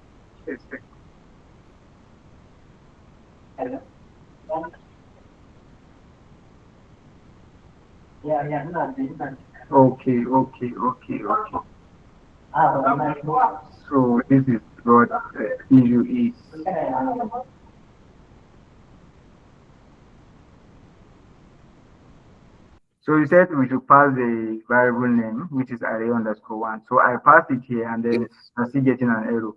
Okay. So this is what the issue is. So you said we should pass the variable name, which is array underscore 1. So I passed it here, and then I'm still getting an error.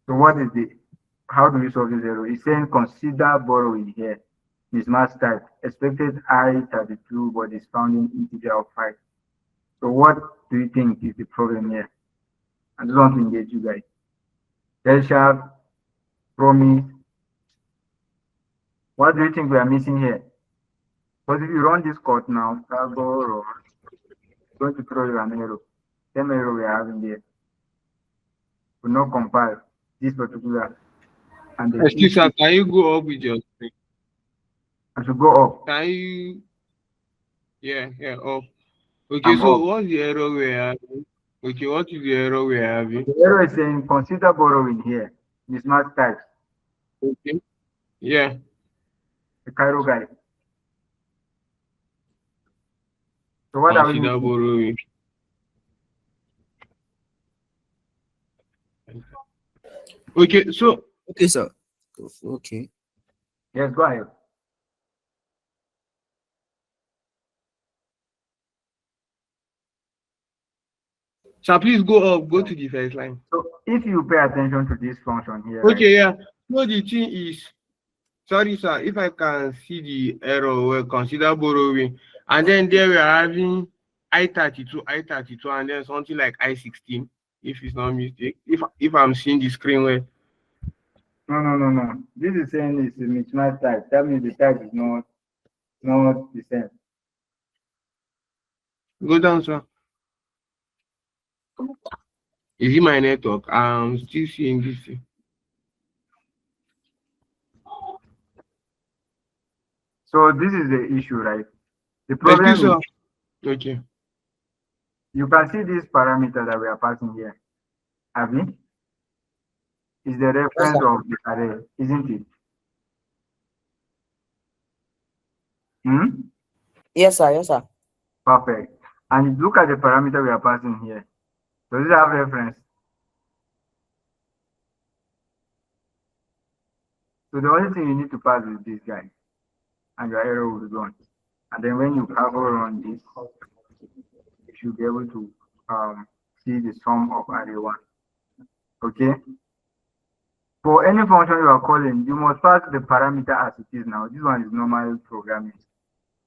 So what is how do we solve this error? It's saying consider borrowing here. Mismatch type. Expected I32, but is found in integer of 5. So what do you think is the problem here? I just want to engage you guys. Del sharp, promise. What do you think we are missing here? Because if you run this code now, borrow, it's going to throw you an error. Same error we are having there. Will not compile this particular. And the Excuse me, can you go up with your screen? I should go up. Can you? Yeah, up. Okay, so up. what's the error we are having? Okay, what is the error we are having? The error is saying consider borrowing here. Mismatch types. Okay. Yeah. The Cairo guy. So what are we Consider borrowing. Okay, so Okay, sir. Okay. Yes, go ahead. so please go up, go to the first line. So if you pay attention to this function here. Okay, yeah. So the thing is, sorry, sir, if I can see the error, well, consider borrowing, and then there we are having I32, and then something like I16, if it's not mistake. If I'm seeing the screen well. No. This is saying it's a mismatch type. That means the type is not the same. Go down, sir. Is it my network? I'm still seeing this thing. So this is the issue, right? The Excuse, problem sir. is Okay. you can see this parameter that we are passing here. Abi, is the Yes, reference sir. of the array, isn't it? Hmm? Yes, sir. Yes, sir. Perfect. And look at the parameter we are passing here. Does it have reference? So the only thing you need to pass is this guy, and your error will be gone. And then when you cover run this, you should be able to see the sum of array one. Okay. For any function you are calling, you must pass the parameter as it is now. This one is normal programming,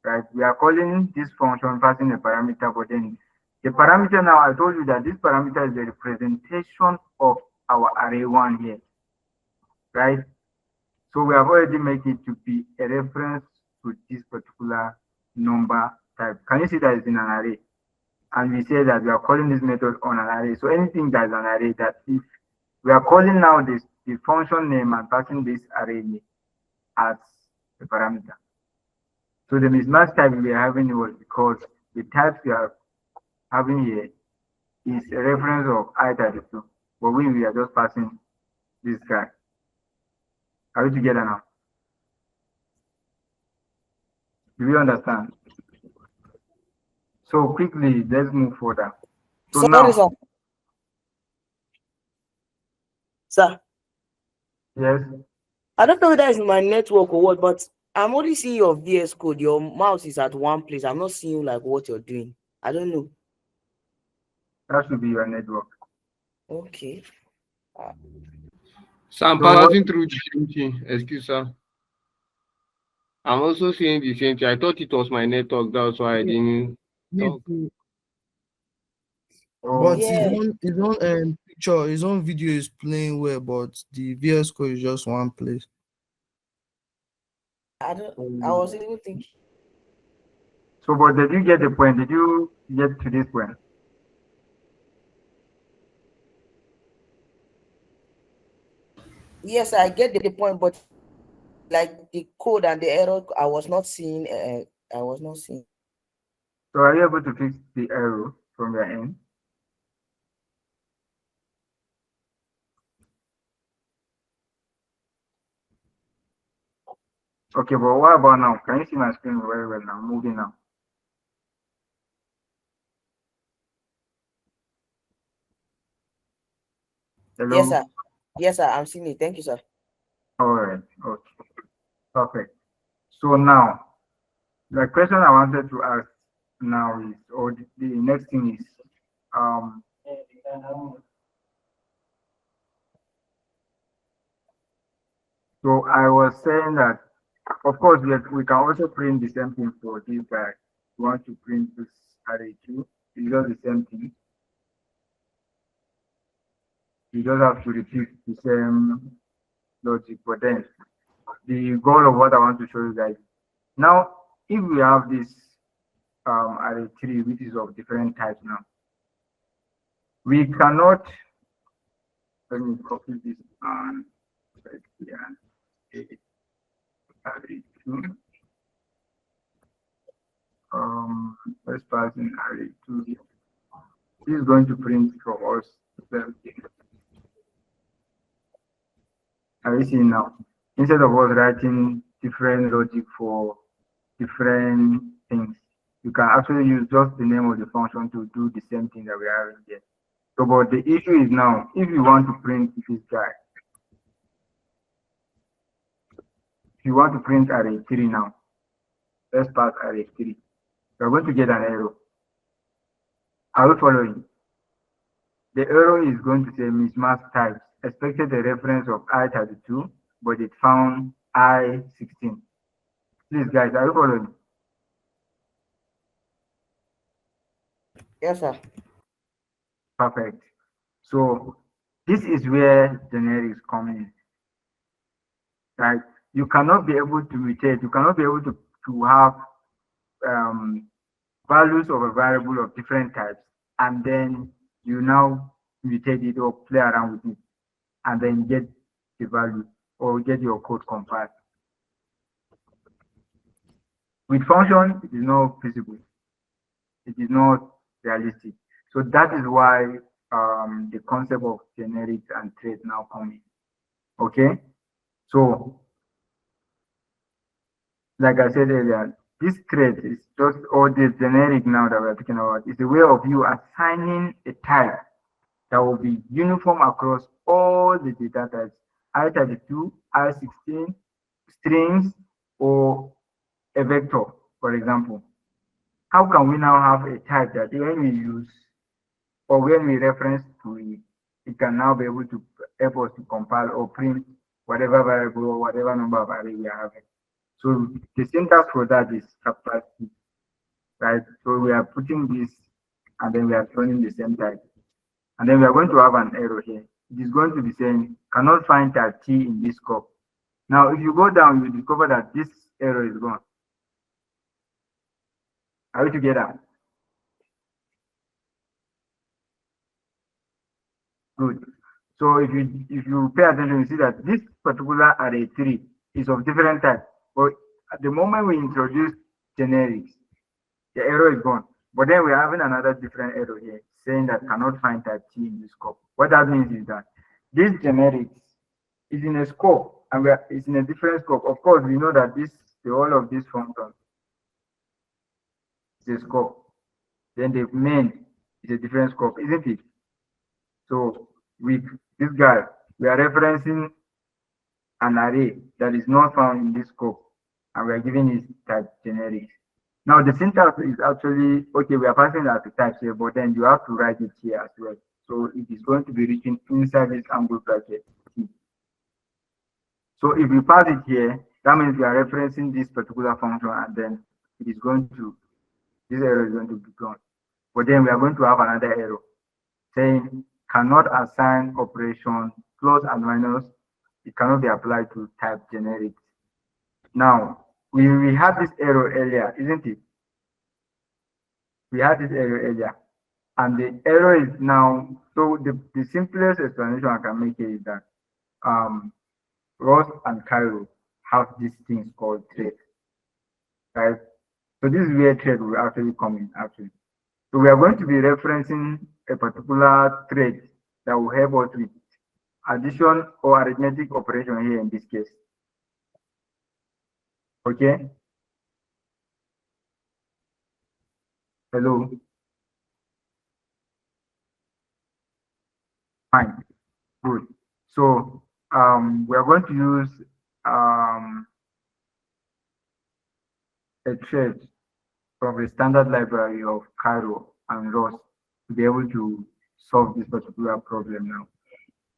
right? We are calling this function passing a parameter, but then the parameter now, I told you that this parameter is the representation of our array one here, right? So we have already made it to be a reference to this particular number type. Can you see that it's in an array? And we say that we are calling this method on an array. So anything that is an array, that if we are calling now this the function name and passing this array name as a parameter. So the mismatch type we are having was because the types we are having here is a reference of I32, but we are just passing this guy. Are we together now? Do we understand? So quickly, let's move further. So Sorry, sir. now, Sir, yes, I don't know whether it's my network or what, but I'm only seeing your VS Code. Your mouse is at one place. I'm not seeing like what you're doing. I don't know. that should be your network. Okay. So I'm So what? passing through the same thing. Excuse, sir. I'm also seeing the same thing. I thought it was my network. That's why I Yeah, didn't me talk. too. But Oh, Yeah. his own picture, his own video is playing well, but the VS Code is just one place. I don't. I was even thinking. so but did you get the point? Did you get to this point? Yes, I get the point, but like the code and the error, I was not seeing. I was not seeing. So are you able to fix the error from your end? Okay, but what about now? Can you see my screen very well now? Moving now. Yes, Hello? sir. Yes, sir. I'm seeing it. Thank you, sir. All right. Okay. Perfect. So now, the question I wanted to ask now is, or the next thing is, um, so I was saying that, of course, we can also print the same thing for this guy. We want to print this array too. It's just the same thing. You just have to repeat the same logic, but then the goal of what I want to show you guys. Now, if we have this array tree, which is of different types now, we cannot, let me copy this and right here, array two. Let's pass in array two here. This is going to print for us the thing. Are you seeing now? Instead of us writing different logic for different things, you can actually use just the name of the function to do the same thing that we are having here. So, but the issue is now, if you want to print this guy, if you want to print array 3 now, let's pass array 3. You're going to get an error. Are we following? The error is going to say mismatch types, expected a reference of I32, but it found I16. Please, guys, are you following? Yes, sir. Perfect. So this is where generics come in. right? You cannot be able to mutate. You cannot be able to have values of a variable of different types, and then you now mutate it or play around with it, and then get the value or get your code compiled. With function, it is not feasible. It is not realistic. So that is why the concept of generics and traits now come in. Okay, so like I said earlier, this trait is just, or the generic now that we're talking about, is a way of you assigning a type that will be uniform across all the data types, I32, I16, strings, or a vector, for example. How can we now have a type that when we use or when we reference to it, it can now be able to help us to compile or print whatever variable or whatever number of array we are having. So the syntax for that is capital T, right? So we are putting this and then we are turning the same type. And then we are going to have an error here. It is going to be saying cannot find type T in this scope. Now, if you go down, you discover that this error is gone. Are we together? Good. So if you pay attention, you see that this particular array 3 is of different type. But at the moment we introduce generics, the error is gone. But then we're having another different error here saying that cannot find type T in the scope. What that means is that this generics is in a scope and it's in a different scope. Of course, we know that the whole of this function is a scope. Then the main is a different scope, isn't it? So with this guy, we are referencing an array that is not found in this scope, and we are giving it type generics. Now the syntax is actually okay. We are passing that to type here, but then you have to write it here as well. So it is going to be written inside this angle bracket T. So if we pass it here, that means we are referencing this particular function, and then it is going to, this error is going to be gone. But then we are going to have another error saying cannot assign operation plus and minus. It cannot be applied to type generics. Now, we had this error earlier, isn't it? We had this error earlier. And the error is now, so the simplest explanation I can make is that Ross and Cairo have these things called threads, right? So this is where thread will actually come in, actually. So we are going to be referencing a particular thread that will help us with addition or arithmetic operation here in this case. Okay. Hello. Fine. Good. So we are going to use a thread from a standard library of Cairo and Ross to be able to solve this particular problem now.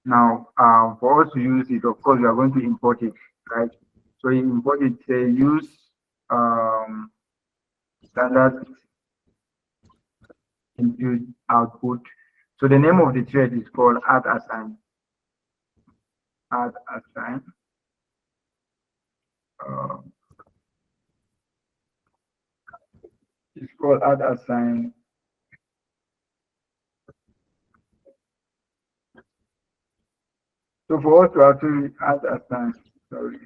Now, for us to use it, of course, we are going to import it, right? So you import it, say use standard input output. So the name of the thread is called add assign. Add assign. It's called add assign. So for us to actually add assign, sorry,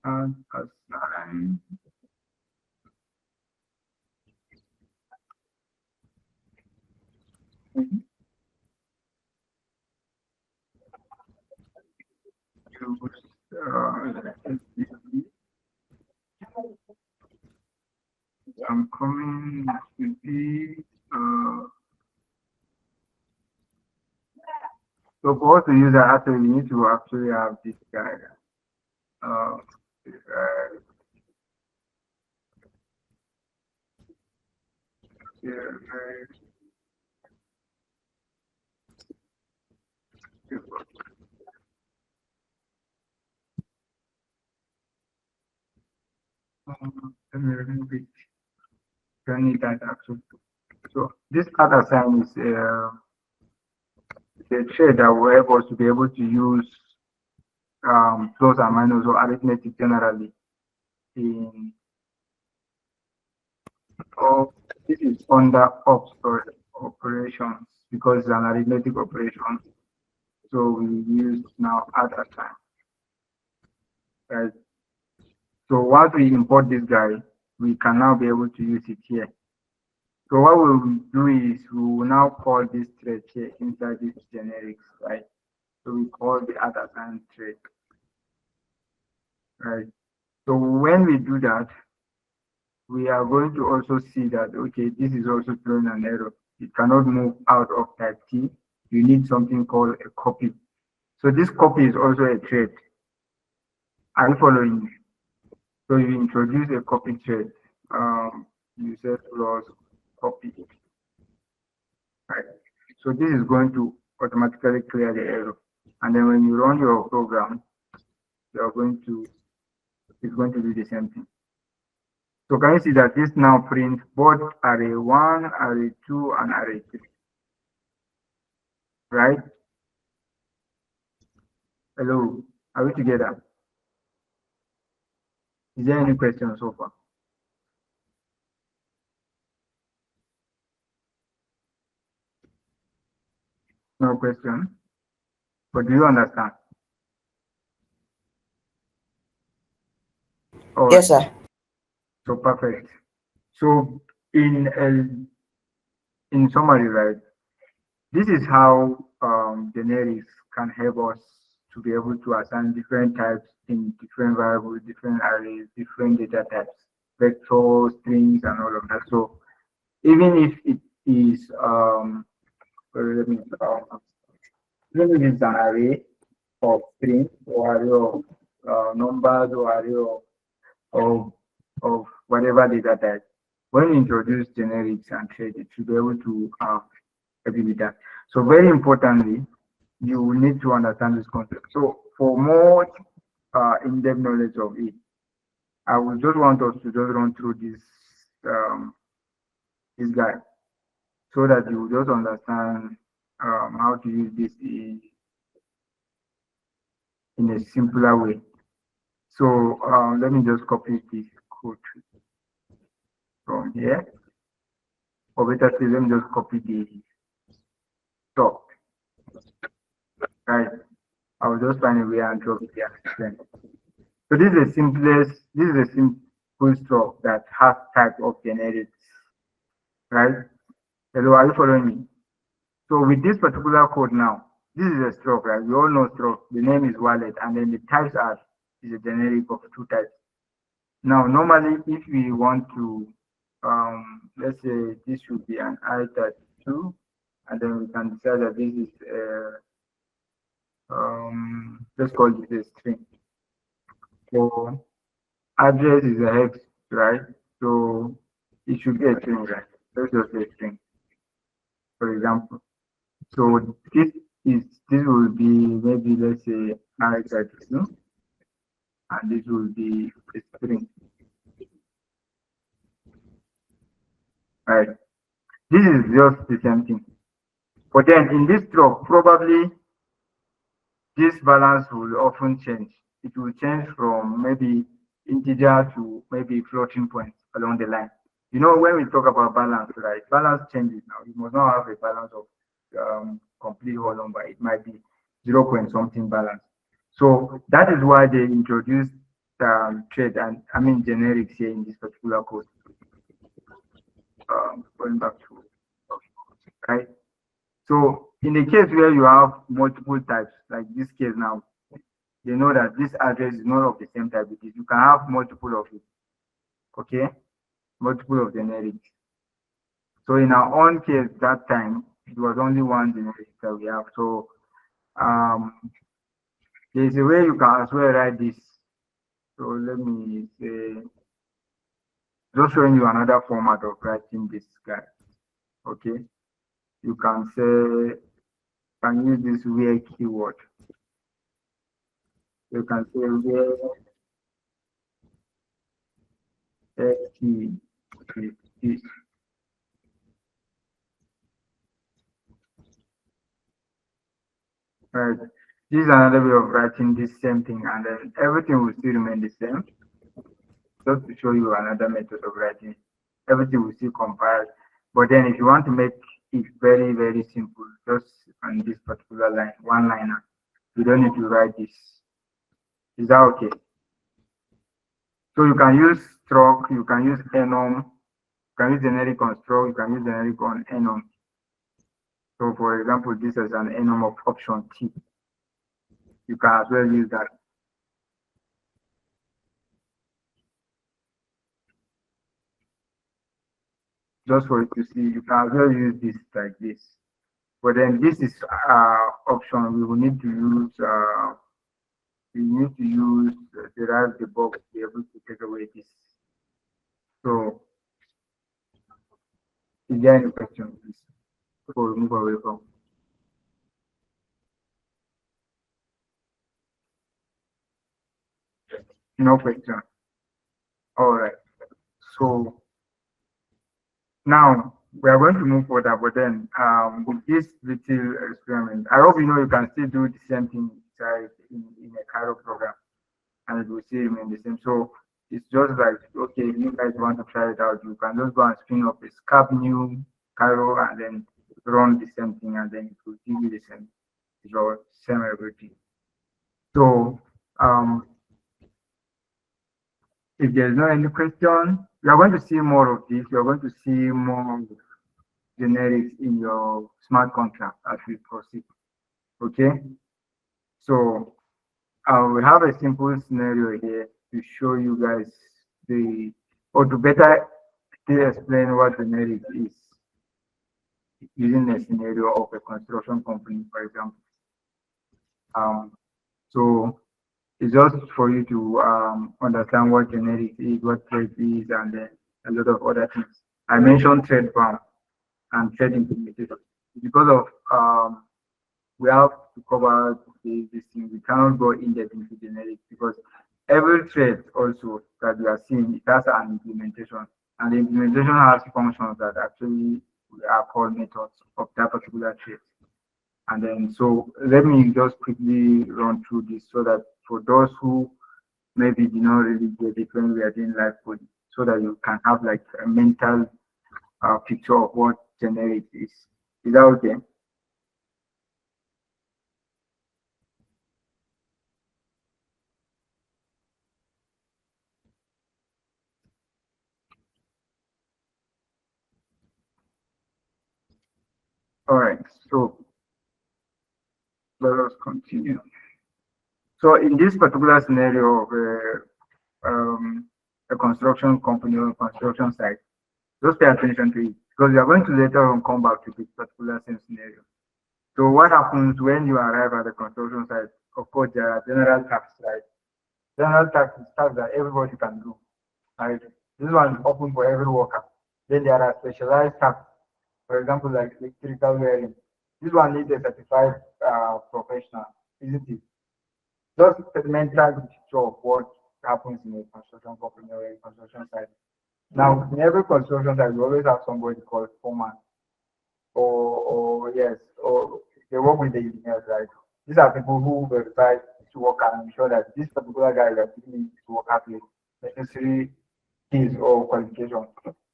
add assign. I'm coming to be so for us to use that, actually we need to actually have this guy. Let me remove it. Don't need that actually. So this add assign is the thread that will help us to be able to use plus and minus or arithmetic generally in of this is under ops or operations because it's an arithmetic operation. So we use now add assign. Right. So once we import this guy, we can now be able to use it here. So what we will do is we will now call this thread here inside this generics, right? So we call the add assign thread. Right. So when we do that, we are going to also see that, okay, this is also throwing an error. It cannot move out of type T. You need something called a copy. So this copy is also a thread. Are you following me? So you introduce a copy thread. You say plus copy. Right. So this is going to automatically clear the error. And then when you run your program, it's going to do the same thing. So can you see that this now prints both array 1, array 2, and array 3, right? Hello, are we together? Is there any question so far? No question, but do you understand? Oh, Yes, sir. so perfect. So in summary, right, this is how generics can help us to be able to assign different types in different variables, different arrays, different data types, vectors, strings, and all of that. So even if it is let me even if it's an array of strings or array of numbers or array of whatever data type, when you introduce generics and thread, it should be able to help you with that. So very importantly, you will need to understand this concept. So for more in-depth knowledge of it, I would just want us to just run through this guide so that you will just understand how to use this in a simpler way. So let me just copy this code from here. Or better still, let me just copy the top. Right. I will just find a way and drop it here. So this is a simple struct that has type of generics. Right? Hello, are you following me? So with this particular code now, this is a struct, right? We all know struct. The name is wallet, and then the types is a generic of 2 types. Now, normally, if we want to, let's say this should be an I32, and then we can decide that this is let's call this a string. So address is a hex, right? So it should be a string, right? Let's just say string, for example. So this will be maybe let's say I32, and this will be a string. Right. This is just the same thing. But then in this struct, probably this balance will often change. It will change from maybe integer to maybe floating points along the line. You know, when we talk about balance, right? Balance changes now. You must not have a balance of complete whole number. It might be 0 point something balance. So that is why they introduced trade and I mean generics here in this particular code. Going back to right. So in the case where you have multiple types, like this case now, you know that this address is not of the same type. It is. You can have multiple of it. Okay, multiple of generics. So in our own case, that time it was only one generic that we have. So there's a way you can as well write this. So let me say, just showing you another format of writing this guy. Okay, you can say, can use this where keyword. You can say where key is this. Right. This is another way of writing this same thing, and then everything will still remain the same. Just to show you another method of writing, everything will still compile. But then if you want to make it very, very simple, just on this particular line, one liner, you don't need to write this. Is that okay? So you can use struct, you can use enum, you can use generic on struct, you can use generic on enum. So for example, this is an enum of option T. You can as well use that. Just for you to see, you can as well use this like this. But then this is option we will need to use derive the box to be able to take away this. So is there any question please before we move away from? No question. All right. So now we are going to move further, but then with this little experiment, I hope you know you can still do the same thing inside in a Cairo program, and it will still remain the same. So it's just like, okay, if you guys want to try it out, you can just go and spin up a scap new Cairo and then run the same thing, and then it will give you the same result, same everything. So if there's no any question, we are going to see more of this. We are going to see more generics in your smart contract as we proceed. Okay. So we have a simple scenario here to show you guys or to better explain what generic is using a scenario of a construction company, for example. So it's just for you to understand what generic is, what trade is, and then a lot of other things. I mentioned trade bound and trade implementation because of we have to cover this thing. We cannot go in depth into generic because every trade also that we are seeing, it has an implementation, and the implementation has functions that actually are called methods of that particular trade. And then, so let me just quickly run through this so that for those who maybe did not really get it when we are doing live coding, so that you can have like a mental picture of what generic is. Is that okay? All right, so let us continue. So in this particular scenario of a construction company or construction site, just pay attention to it because we are going to later on come back to this particular same scenario. So what happens when you arrive at the construction site? Of course, there are general tasks, right? General tasks is tasks that everybody can do. Right? This one is open for every worker. Then there are specialized tasks, for example, like electrical wiring. This one needs a certified professional, isn't it? Just a mental picture of what happens in a construction company or a construction site. Now, in every construction site, we always have somebody called foreman, or yes, or they work with the engineers, right? These are people who verify to work and ensure that this particular guy is actually to work at with necessary skills or qualifications.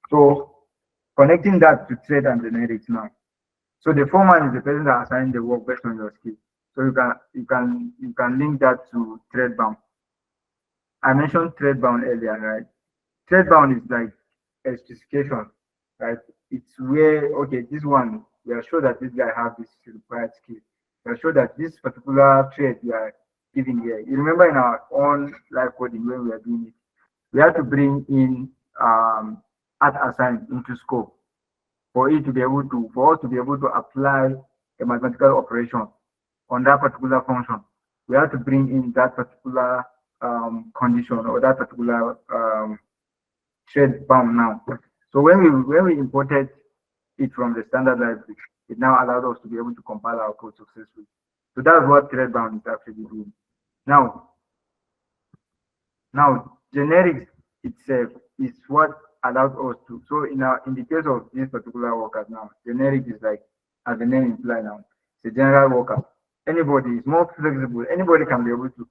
So connecting that to trade and generics now. So the foreman is the person that assigns the work based on your skills. So you can link that to trade bound. I mentioned trade bound earlier, right? Trade bound is like a specification, right? It's where, okay, this one, we are sure that this guy has this required skill. We are sure that this particular trade we are giving here. You remember in our own live coding when we are doing it, we had to bring in at assign into scope for us to be able to apply a mathematical operation on that particular function. We have to bring in that particular condition or that particular trade bound now. So when we imported it from the standard library, it now allowed us to be able to compile our code successfully. So that's what trade bound is actually doing. Now generics itself is what allows us to. So in the case of these particular workers now, generic is like, as the name implies now, it's a general worker. anybody is more flexible. Anybody can be able to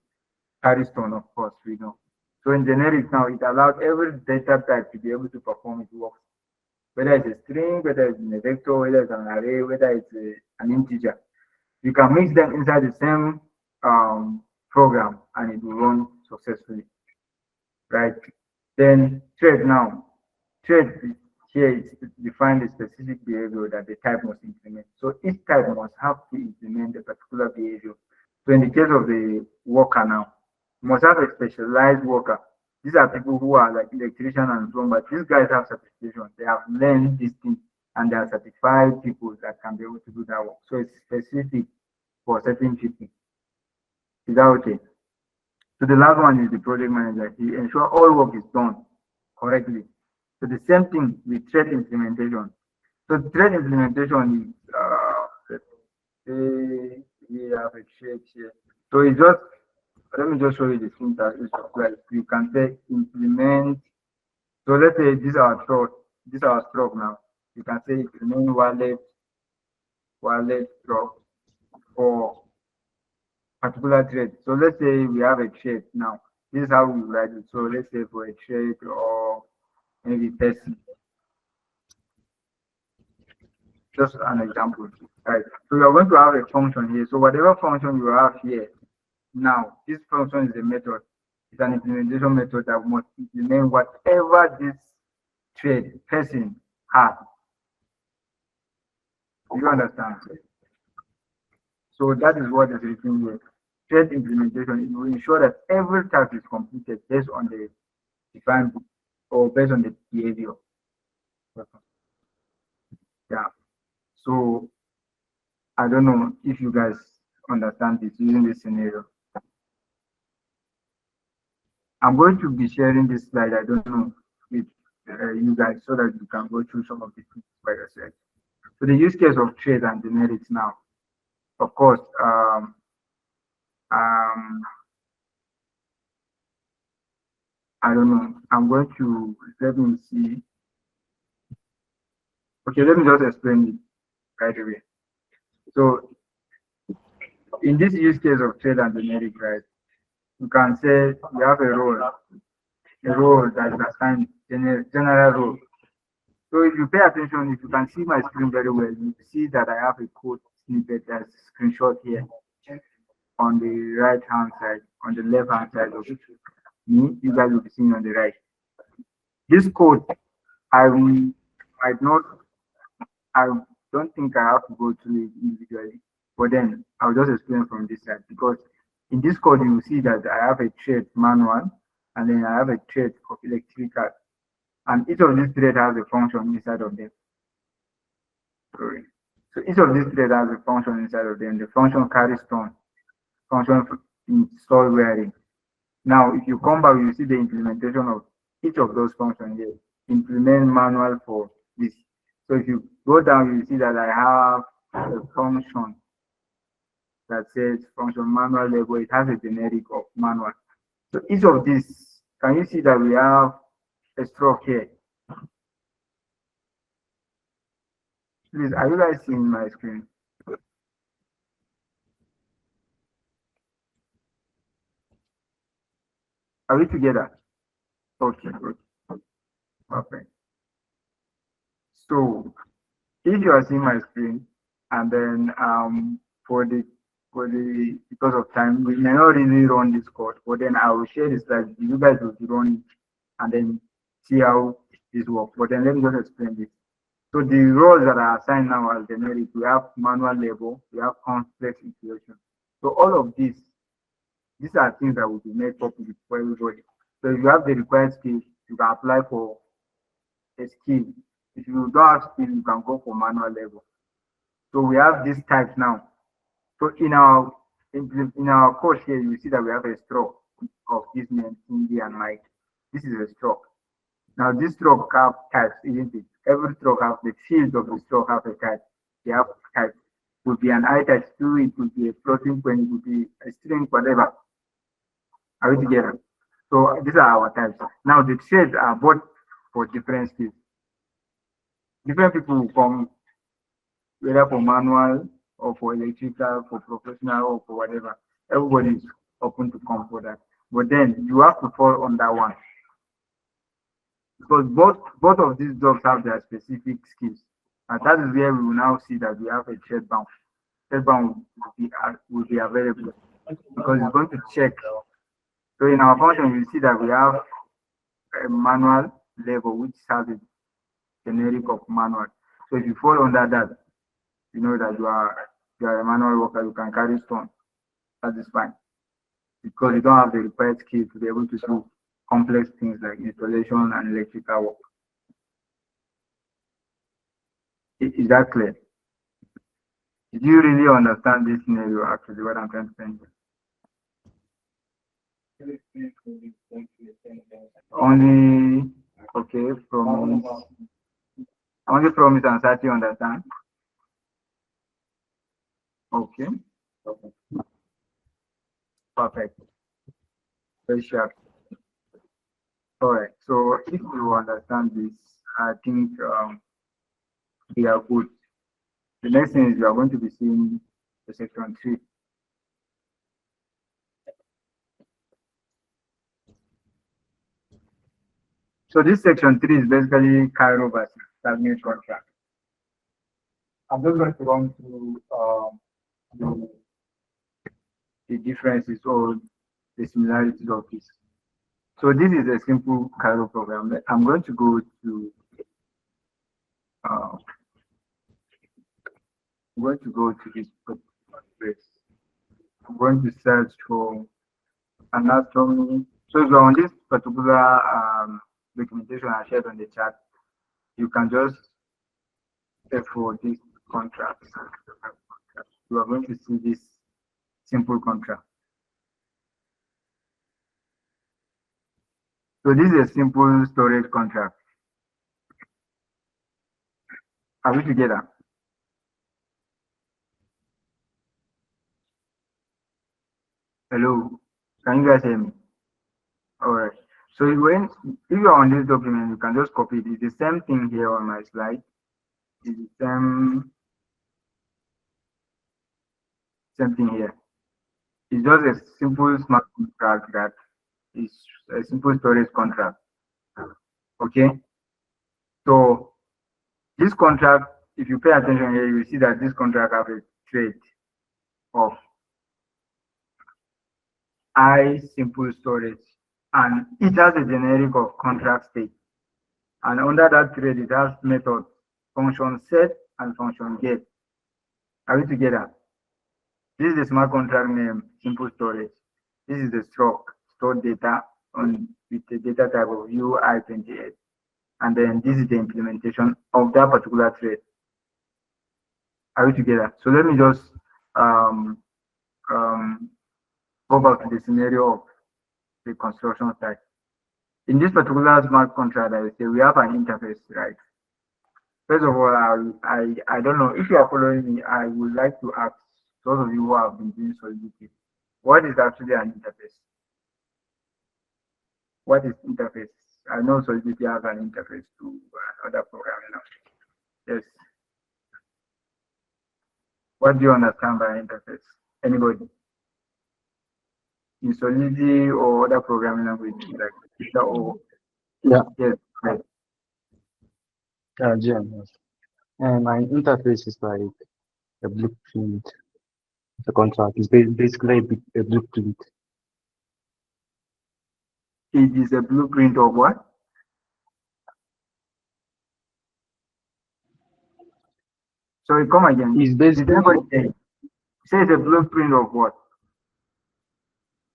carry stone, of course, we know. So in generic now, it allows every data type to be able to perform its work, whether it's a string, whether it's in a vector, whether it's an array, whether it's an integer. You can mix them inside the same program and it will run successfully, right? Then thread now. Thread here is defined a specific behavior that the type must implement. So each type must have to implement a particular behavior. So in the case of the worker now, you must have a specialized worker. These are people who are like electrician and plumber. These guys have certification. They have learned this thing and they are certified people that can be able to do that work. So it's specific for certain people. Is that okay? So the last one is the project manager. He ensures all work is done correctly. So the same thing with thread implementation. So thread implementation is let's say we have a thread here. So it's just, let me just show you the syntax. Like you can say implement. So let's say this is our stroke now. You can say implement wallet stroke for particular thread. So let's say we have a thread now. This is how we write it. So let's say for a thread or maybe person. Just an example, right? So you're going to have a function here. So whatever function you have here, now this function is a method. It's an implementation method that must implement whatever this thread person has. You understand? So that is what is written here. Thread implementation, it will ensure that every task is completed based on the defined or based on the behavior. Yeah. So I don't know if you guys understand this using this scenario. I'm going to be sharing this slide. I don't know with you guys so that you can go through some of the things by yourself. So the use case of trade and generics now, of course, I don't know. I'm going to, let me see. Okay, let me just explain it right away. So in this use case of trade and generic, right, you can say you have a role that is assigned general role. So if you pay attention, if you can see my screen very well, you see that I have a code snippet that's screenshot here on the right hand side, on the left hand side of it. You guys will be seeing on the right. This code, I don't think I have to go through it individually, but then I'll just explain from this side, because in this code you will see that I have a thread manual and then I have a thread of electrical, and each of these threads has a function inside of them. Sorry. So each of these threads has a function inside of them. The function carries stone, function install wearing. Now, if you come back, you see the implementation of each of those functions here. Implement manual for this. So if you go down, you see that I have a function that says function manual label. It has a generic of manual. So each of these, can you see that we have a stroke here? Please, are you guys seeing my screen? Are we together? Okay, good. Perfect. So if you are seeing my screen, and then because of time, we may not really run this code, but then I will share this slide. You guys will be running and then see how this works. But then let me just explain this. So the roles that are assigned now as generic, we have manual label, we have complex integration. So all of these are things that will be made public for everybody. So if you have the required skills, you can apply for a skill. If you don't have skill, you can go for manual level. So we have these types now. So in our course here, you see that we have a stroke of this name, Cindy and Mike. This is a stroke. Now this stroke have types, isn't it? Every stroke has the field of the stroke have a type. They have types. It would be an I type 2, it would be a floating point, it would be a string, whatever. Are we together? So these are our types. Now the threads are both for different skills. Different people will come whether for manual or for electrical, for professional, or for whatever. Everybody is open to come for that. But then you have to fall on that one because both of these jobs have their specific skills, and that is where we will now see that we have a trade bound. Trade bound will be available because it's going to check. So in our function, you see that we have a manual level which has a generic of manual. So if you fall under that, you know that you are a manual worker, you can carry stone. That is fine because you don't have the required skill to be able to do complex things like installation and electrical work. Is that clear? Did you really understand this scenario actually what I'm trying to say? Only okay from only promise and Sati understand. Okay. Perfect. Very sharp. All right. So if you understand this, I think we are good. The next thing is we are going to be seeing the section 3. So this section 3 is basically Cairo versus Starknet contract. I'm just going to run through the differences or the similarities of this. So this is a simple Cairo program. I'm going to go to this particular place. I'm going to search for anatomy. So if you're on this particular documentation I shared on the chat, you can just search for this contract. You are going to see this simple contract. So this is a simple storage contract. Are we together? Hello, can you guys hear me? All right. So if you are on this document, you can just copy it. It's the same thing here on my slide. It's the same thing here. It's just a simple smart contract that is a simple storage contract. Okay. So this contract, if you pay attention here, you see that this contract has a trait of I simple storage, and it has a generic of contract state. And under that thread, it has methods, function set and function get. Are we together? This is the smart contract name, simple storage. This is the struct, stored data on with the data type of UI28. And then this is the implementation of that particular thread. Are we together? So let me just go back to the scenario of the construction site. In this particular smart contract, I say we have an interface, right? First of all, I don't know if you are following me. I would like to ask those of you who have been doing Solidity, what is actually an interface? What is interface? I know Solidity has an interface to other programming now. Yes. What do you understand by interface? Anybody? In Solidity or other programming languages like Vista or Yeah, yes, right. GMS. And my interface is like a blueprint. The contract is basically a blueprint. It is a blueprint of what? Sorry, come again. It's basically Say it's a blueprint of what?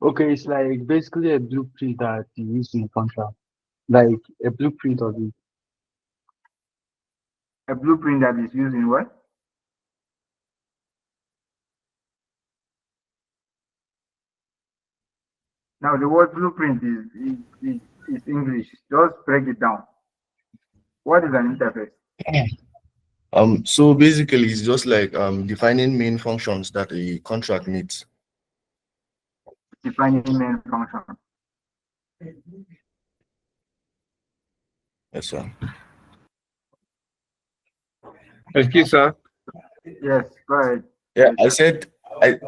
okay. It's like basically a blueprint that you use in contract, like a blueprint of it. A blueprint that is used in what? Now the word blueprint is English. Just break it down. What is an interface? So basically it's just like defining main functions that a contract needs. Defining main function. Yes, sir. Excuse, sir. Yes, go ahead. Yeah, Yes, sir. I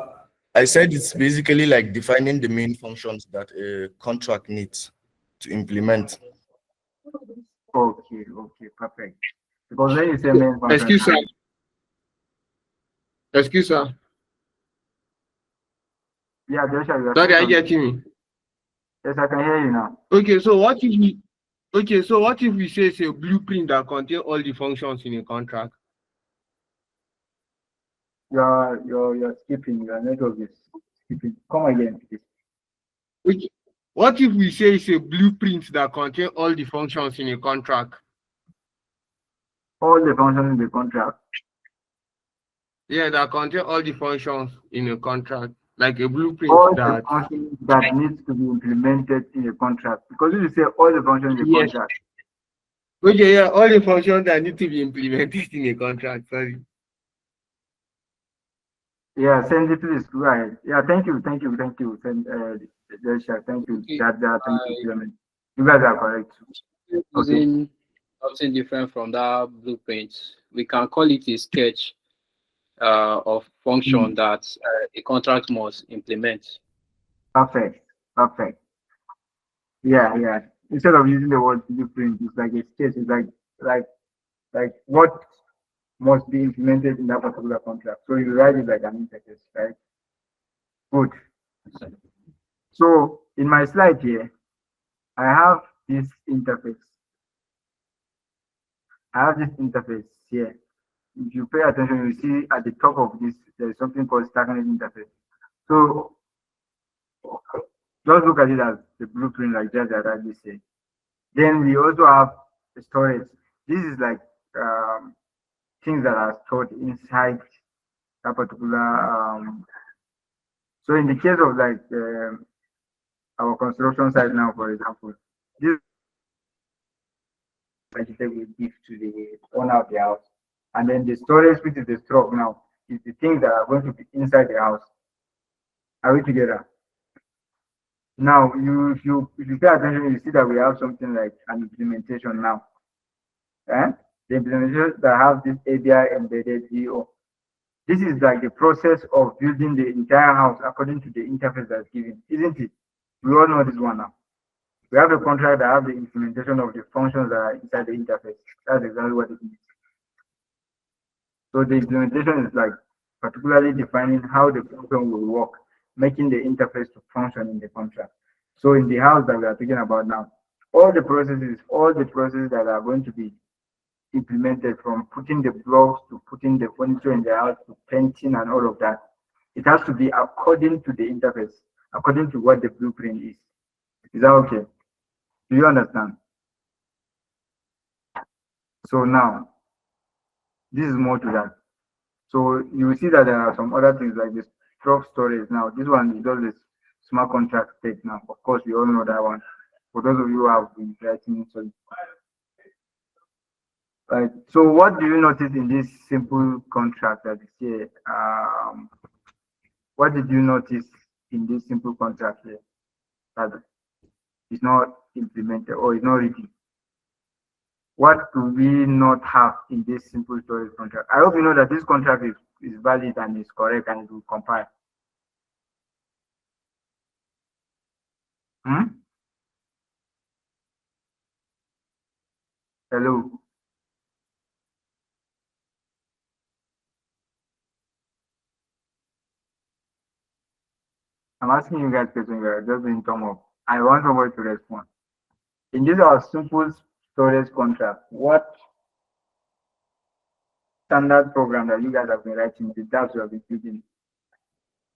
I said it's basically like defining the main functions that a contract needs to implement. Okay, okay, perfect. Because when you say main function, Excuse sir. Excuse sir. yeah, Joshua, you are Daddy, saying are you something. getting me? Yes, I can hear you now. Okay, so what if we say it's a blueprint that contains all the functions in a contract? You're skipping. Your network is skipping. Come again, please. Okay. What if we say it's a blueprint that contains all the functions in a contract? All the functions in the contract. Yeah, that contain all the functions in a contract, like a blueprint All the that. functions that needs to be implemented in a contract. Because if you say all the functions in the Yes. contract, Okay, yeah, all the functions that need to be implemented in a contract. Sorry. yeah, send it please. Go ahead. Yeah, thank you. Send Joshua, thank you. Okay, Thank you, by Clement. You guys are correct. Okay. using something different from that blueprint, we can call it a sketch of function Hmm. that a contract must implement. Perfect. Perfect. Yeah, yeah. Instead of using the word blueprint, it's like a sketch. It's like like what must be implemented in that particular contract. So you write it like an interface, right? Good. So in my slide here, I have this interface. I have this interface here. If you pay attention, you see at the top of this, there is something called Starknet interface. So just look at it as the blueprint like that that I just said. Then we also have the storage. This is like things that are stored inside that particular. So in the case of like our construction site now, for example, this vegetable we give to the owner of the house, and then the storage, which is the stock now, is the things that are going to be inside the house. Are we together? Now, if you pay attention, you see that we have something like an implementation now. Eh? The implementation that have this ABI embedded EO. This is like the process of building the entire house according to the interface that's given, isn't it? We all know this one now. We have a contract that have the implementation of the functions that are inside the interface. That's exactly what it is. So the implementation is like particularly defining how the function will work, making the interface to function in the contract. So in the house that we are talking about now, all the processes that are going to be implemented, from putting the blocks to putting the furniture in the house to painting and all of that, it has to be according to the interface, according to what the blueprint is. Is that okay? Do you understand? So now, this is more to that. So you will see that there are some other things like this truck storage. Now, this one is just this smart contract state now. Of course, we all know that one. For those of you who have been writing, so right. So what do you notice in this simple contract that is here? What did you notice in this simple contract here that is not implemented or is not written? What do we not have in this simple storage contract? I hope you know that this contract is valid and is correct and it will compile. Hmm? Hello. I'm asking you guys questions. You are just doing thumb up. I want somebody to respond. In this our simple storage contract, what standard program that you guys have been writing, the tabs you have been using,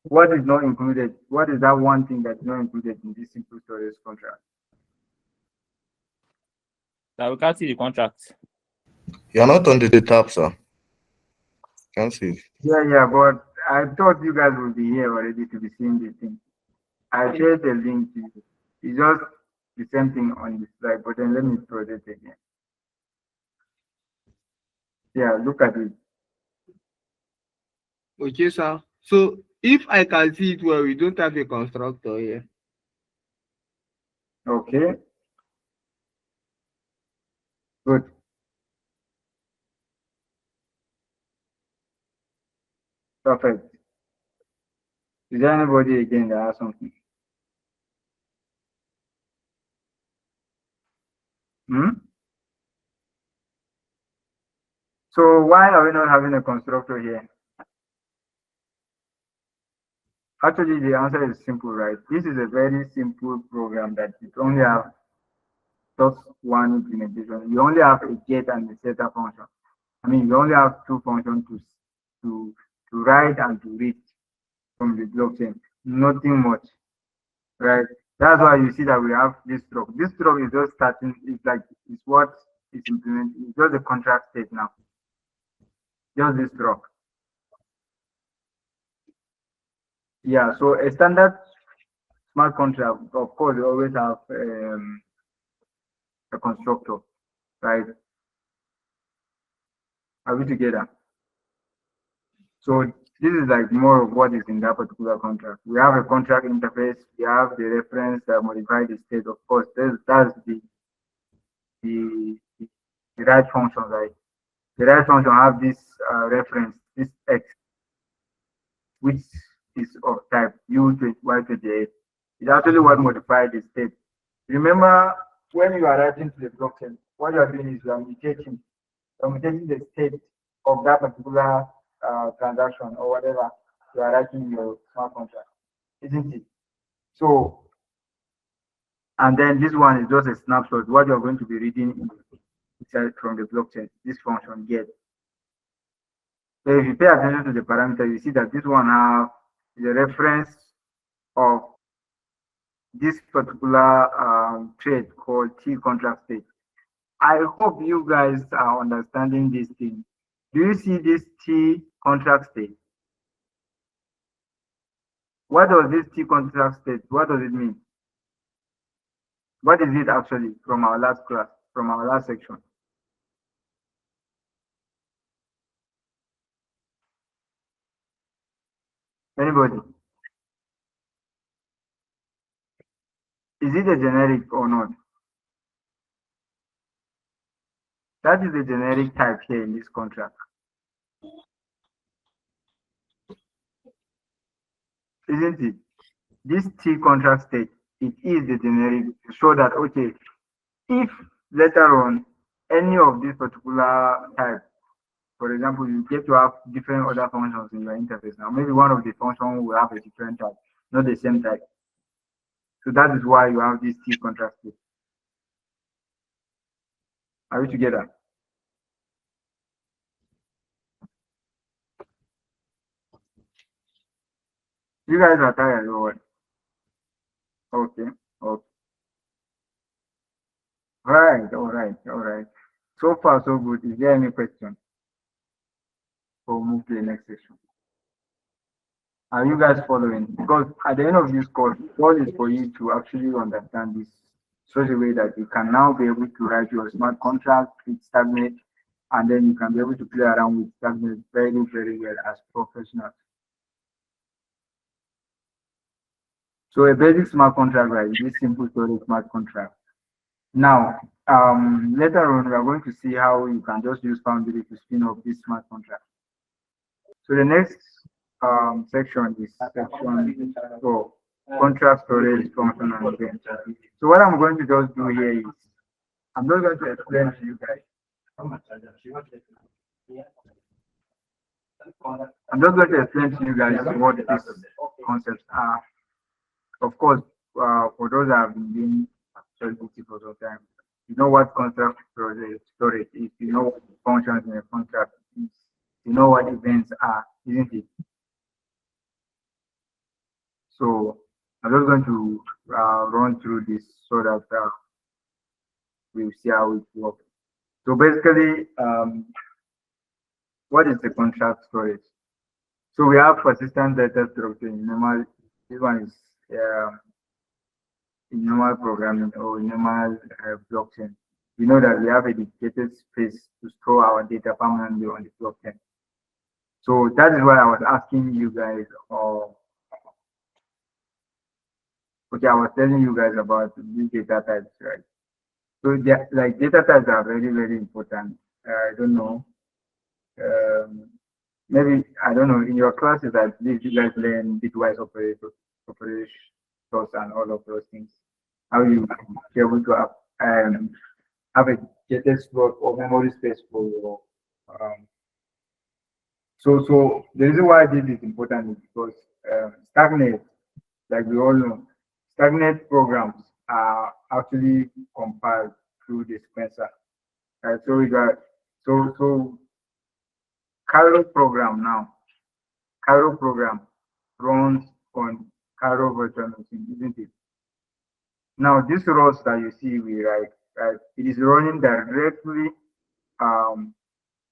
what is not included? What is that one thing that's not included in this simple storage contract? That we can't see the contract. You're not on the tab, sir. Can't see. Yeah, but I thought you guys would be here already to be seeing this thing. I shared the link to you. It's just the same thing on the slide, but then let me throw it again. Yeah, look at it. Okay, sir. So if I can see it well, we don't have a constructor here. Okay, good. Perfect. Is there anybody again that has something? So why are we not having a constructor here? Actually, the answer is simple, right? This is a very simple program that it only have just one implementation. You only have a get and a setter function. I mean, you only have two functions to write and to read from the blockchain. Nothing much, right? That's why you see that we have this struct. This struct is just starting. It's like it's what is implemented. It's just the contract state now. Just this struct. Yeah. So a standard smart contract, of course, you always have a constructor, right? Are we together? So this is like more of what is in that particular contract. We have a contract interface. We have the reference that modify the state. Of course, that's the, the right function, right? The right function have this reference, this x, which is of type U20Y28. It's actually what modified the state. Remember, when you are writing to the blockchain, what you are doing is you are mutating the state of that particular transaction or whatever you are writing in your smart contract, isn't it? So, and then this one is just a snapshot. What you're going to be reading inside from the blockchain, this function get. So if you pay attention to the parameter, you see that this one have the reference of this particular trade called T contract state. I hope you guys are understanding this thing. Do you see this T contract state? What does this T contract state? What does it mean? What is it actually from our last class, from our last section? Anybody? Is it a generic or not? That is the generic type here in this contract. Isn't it? This T contract state, it is the generic to show that, okay, if later on any of this particular type, for example, you get to have different other functions in your interface now, maybe one of the functions will have a different type, not the same type. So that is why you have this T contract state. Are we together? You guys are tired or what? Okay. Okay. Right. All right. All right. So far, so good. Is there any question? Or move to the next section. Are you guys following? Because at the end of this course, all is for you to actually understand this such a way that you can now be able to write your smart contract with Starknet, and then you can be able to play around with Starknet very, very well as professionals. So a basic smart contract, right? This simple storage smart contract. Now, later on, we are going to see how you can just use Foundry to spin up this smart contract. So the next section is section 4, contract storage function and event. So what I'm going to just do here is, I'm just going to explain to you guys. I'm just going to explain to you guys what these concepts are. Of course, for those that have been doing ChatGPT for some time, you know what contract storage is, you know what functions in a contract is, you know what events are, isn't it? So I'm just going to run through this so that we'll see how it works. So basically, what is the contract storage? So we have persistent data structure in normal. This one is in normal programming or in normal blockchain. We know that we have a dedicated space to store our data permanently on the blockchain. So that is why I was asking you guys, okay, I was telling you guys about these data types, right? So like data types are very, very important. I don't know. maybe I don't know in your classes I believe you guys learn bitwise operators and all of those things. How you be able to have a gated slot or memory space for your um, so the reason why this is important is because Starknet, like we all know, Starknet programs are actually compiled through the sequencer. Right? So we got so Cairo program now. Cairo program runs on Cairo virtual machine, isn't it? Now this rows that you see we write, right, it is running directly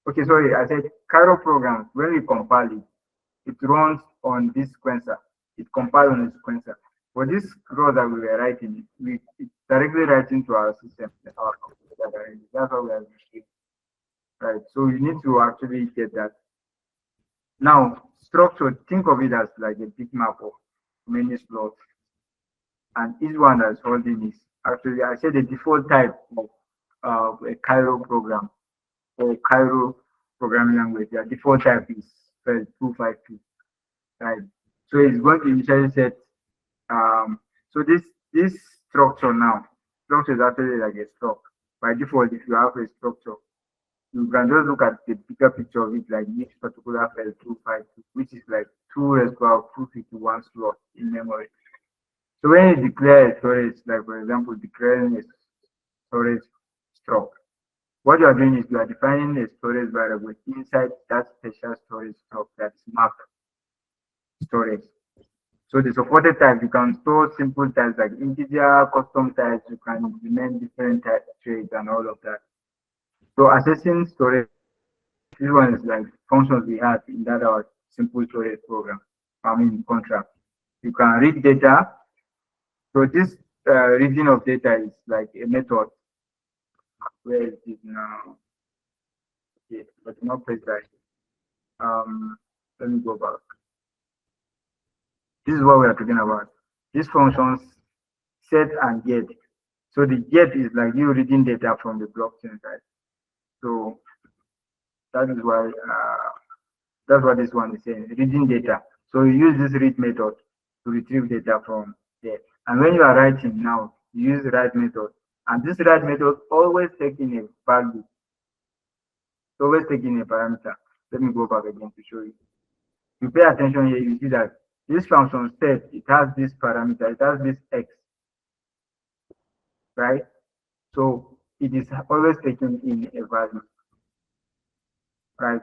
okay, sorry, I said Cairo programs, when we compile it, it runs on this sequencer. It compiles on the sequencer. For this row that we were writing, we it directly writing to our system, our computer directly. That's how we are doing, right? So you need to actually get that. Now, structure, think of it as like a big map of many slots, and each one that's holding is actually, I said the default type of a Cairo program or Cairo programming language. The default type is 252, right? So it's going to initially set so this structure now, structure is actually like a struct. By default, if you have a structure, you can just look at the bigger picture of it, like this particular file 252, which is like 2 raised to power 251 slot in memory. So when you declare a storage, like for example, declaring a storage struct, what you are doing is you are defining a storage variable inside that special storage struct that's marked storage. So the supported types, you can store simple types like integer, custom types, you can implement different type traits and all of that. So assessing storage, this one is like functions we have in that our simple storage program, I mean contract. You can read data. So this reading of data is like a method. Where it is now? Okay, but not precise. Let me go back. This is what we are talking about. These functions set and get. So the get is like you reading data from the blockchain, right? So that is why that's what this one is saying, reading data. So you use this read method to retrieve data from there. And when you are writing now, you use the write method. And this write method always taking a value, always taking a parameter. Let me go back again to show you. You pay attention here, you see that this function set, it has this parameter, it has this x, right? So it is always taking in a value, right?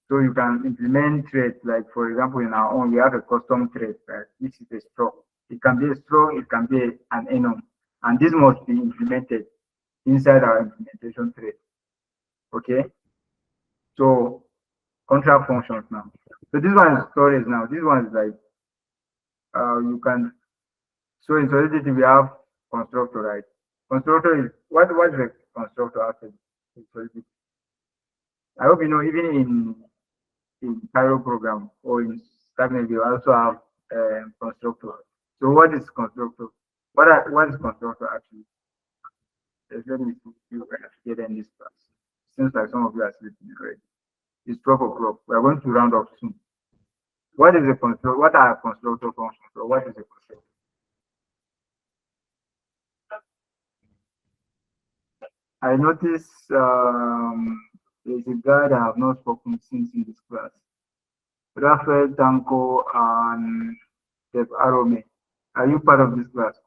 So you can implement threads, like for example, in our own, we have a custom thread, right? Which is a struct. It can be a struct, it can be an enum, and this must be implemented inside our implementation thread. Okay. So contract functions now. So this one is storage now. This one is like you can. So in Solidity we have constructor, right? Constructor is what is a constructor actually in Solidity? I hope you know even in Cairo program or in Starknet, you also have constructor. So what is constructor? What is constructor actually? Let me see if you can get in this class. Seems like some of you are sleeping already. It's 12 o'clock. We are going to round up soon. What is a constructor? What are constructor functions? Or what is a constructor? I notice there's a guy that I have not spoken since in this class. Rafael Tanko and Deb Arome. Are you part of this class?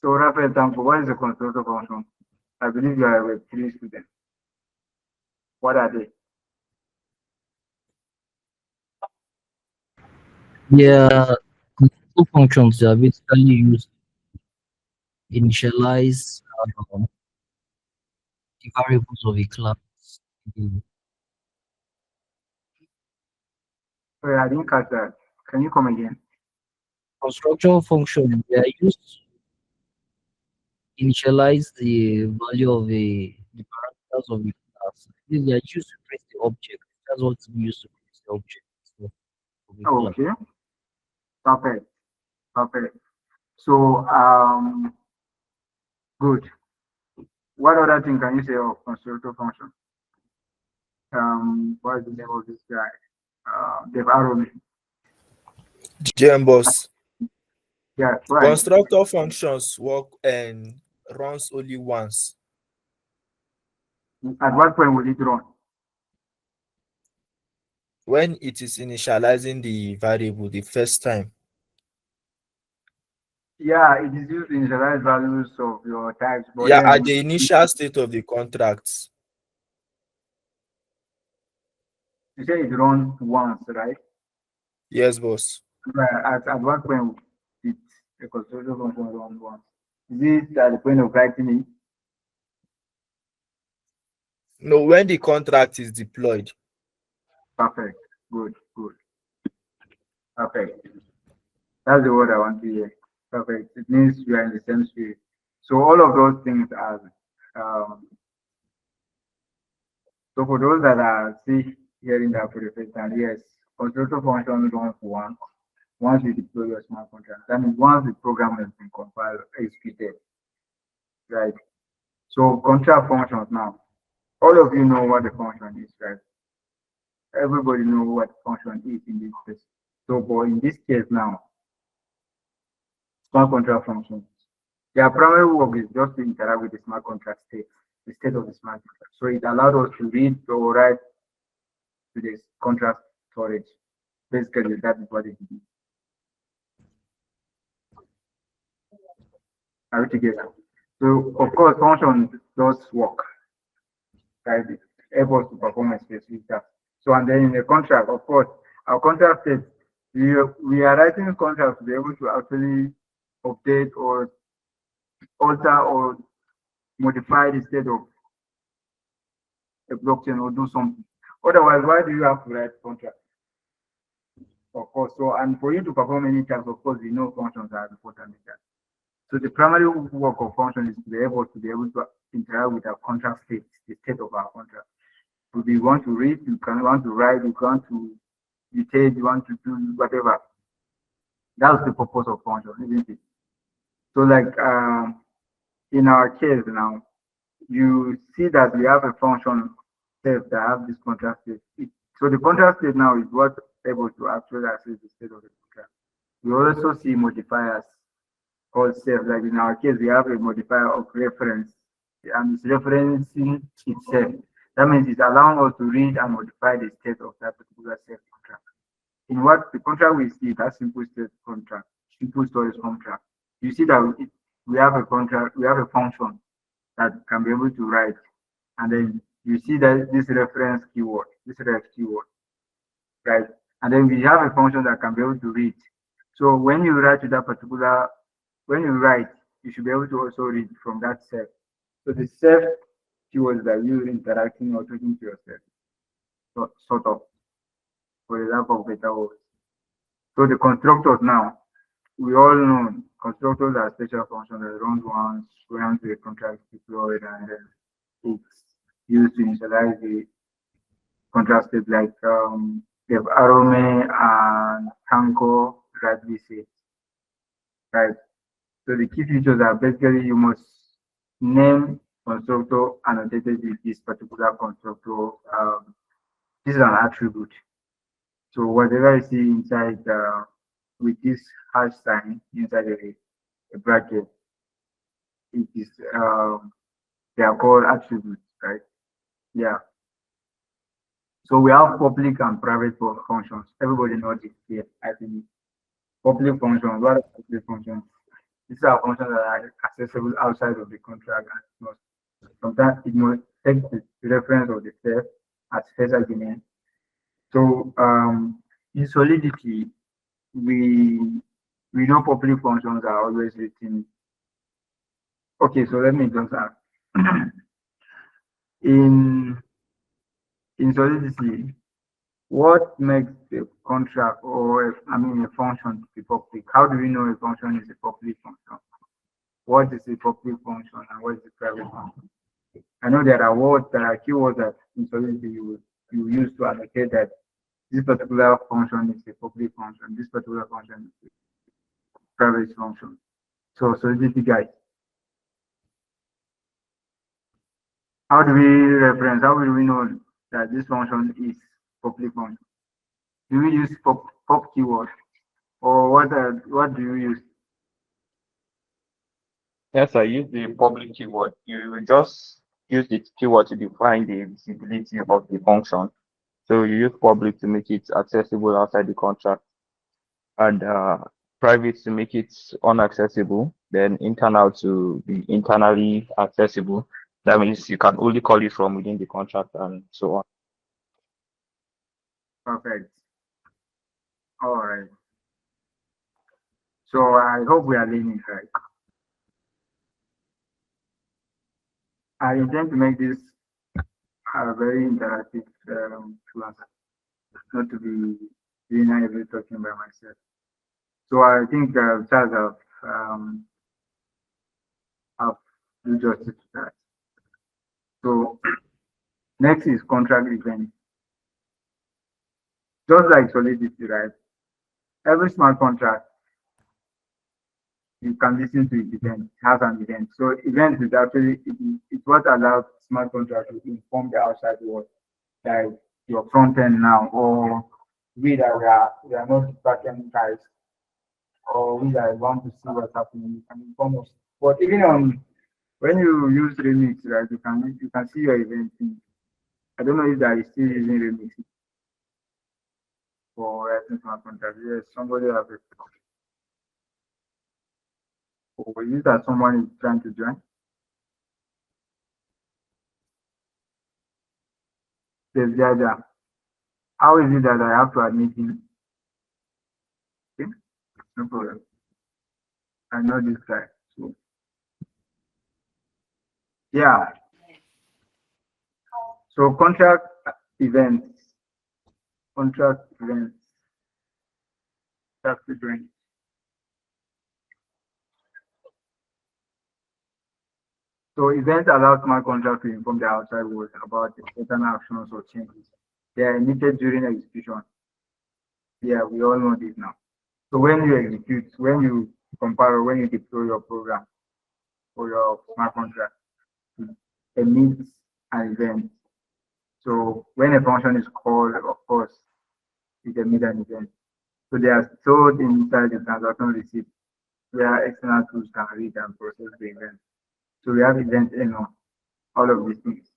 So Rafael Tanko, what is a constructor function? I believe you are a Web3 student. What are they? Yeah, control functions are basically used to initialize the variables of a class. The Sorry, I didn't catch that. Can you come again? construction function they are used to initialize the value of the parameters of a class. They are used to create the object. That's what we use to create the object of a class. Okay, perfect, perfect. So Good. What other thing can you say of constructor function? What is the name of this guy? They've arrowed me. GM boss. Yeah, right. Constructor functions work and runs only once. At what point will it run? When it is initializing the variable the first time. Yeah, it is used to initialize values of your types, but Yeah, at then the initial state of the contracts. you say it runs once, right? Yes, boss. At what point it a constructor function runs once? Is it at the point of writing it? No, when the contract is deployed. Perfect. Good, good. Perfect. That's the word I want to hear. Perfect. It means we are in the same spirit. So all of those things are um, so for those that are still hearing that for the first time, yes, constructor function runs once you deploy your smart contract. That means once the program has been compiled, executed, right? So contract functions now. All of you know what the function is, right? Everybody know what function is in this case. So, but in this case now, smart contract functions. Their primary work is just to interact with the smart contract state, the state of the smart contract. So it allowed us to read or write to the contract storage. Basically, that is what it is. Are we together? So of course, function does work, right? Able to perform a specific task. So and then in the contract, of course, our contract says we are writing contracts to be able to actually update or alter or modify the state of a blockchain or do something. Otherwise, why do you have to write contract? Of course. So and for you to perform any task, of course, we know functions are important. So the primary work of function is to be able to interact with our contract state, the state of our contract. So you want to read, you can want to write, you want to mutate, you want to do whatever. That's the purpose of function, isn't it? So like in our case now, you see that we have a function set that have this contract state. So the contract state now is what able to actually access the state of the contract. We also see modifiers called self. Like in our case, we have a modifier of reference and it's referencing itself. That means it's allowing us to read and modify the state of that particular self contract. In what the contract we see, that simple state contract, simple storage contract, you see that we have a contract, we have a function that can be able to write, and then you see that this reference keyword, this ref keyword, right? And then we have a function that can be able to read. So when you write to that particular, when you write, you should be able to also read from that self. So the self keywords that you interacting or talking to yourself, so, sort of, for the lack of better words. So the constructors now, we all know constructors are special functions that run once the contract is deployed and it's used to initialize the contract state like the Arome and Kanko rightly said, right? So the key features are basically you must name constructor annotated with this particular constructor. This is an attribute. So whatever you see inside with this hash sign inside a bracket, it is they are called attributes, right? Yeah. So we have public and private functions. Everybody knows it here. I think public functions. What are public functions? These are functions that are accessible outside of the contract, and sometimes it must take the reference of the self as first argument. So in Solidity, we know public functions are always written. Okay, so let me just ask. in Solidity, what makes a contract or a function to be public? How do we know a function is a public function? What is a public function and what is a private function? I know there are words, there are keywords that in Solidity you use to allocate that this particular function is a public function, this particular function is a private function. So Solidity guys, How do we reference? How will we know that this function is public function? Do we use pop keyword, or what do you use? Yes, I use the public keyword. You will just use the keyword to define the visibility of the function. So you use public to make it accessible outside the contract, and private to make it unaccessible, then internal to be internally accessible. That means you can only call it from within the contract and so on. Perfect. All right. So I hope we are learning right. I intend to make this a very interactive class, not to be being able talking by myself. So I think Charles have do justice to that. So next is contract event. Just like Solidity, right? Every smart contract you can listen to it event, has an event. So event is actually it's what allows smart contract to inform the outside world, like your front end now, or we that we are not backend guys, or we that want to see what's happening, you can inform us. But even on when you use Remix, right, you can see your event thing. I don't know if that is still using Remix for writing smart contract. Yes, somebody have it. Or is it that someone is trying to join? There's Jaja. How is it that I have to admit him? Okay, no problem. I know this guy. So yeah. So events, contract events, contract events. So events allow smart contract to inform the outside world about certain actions or changes. They are emitted during execution. Yeah, we all know this now. So when you execute, when you compare, when you deploy your program or your smart contract, it emits an event. So when a function is called, of course, it emits an event. So they are stored inside the transaction receipt where external tools can read and process the event. So we have event in all of these things.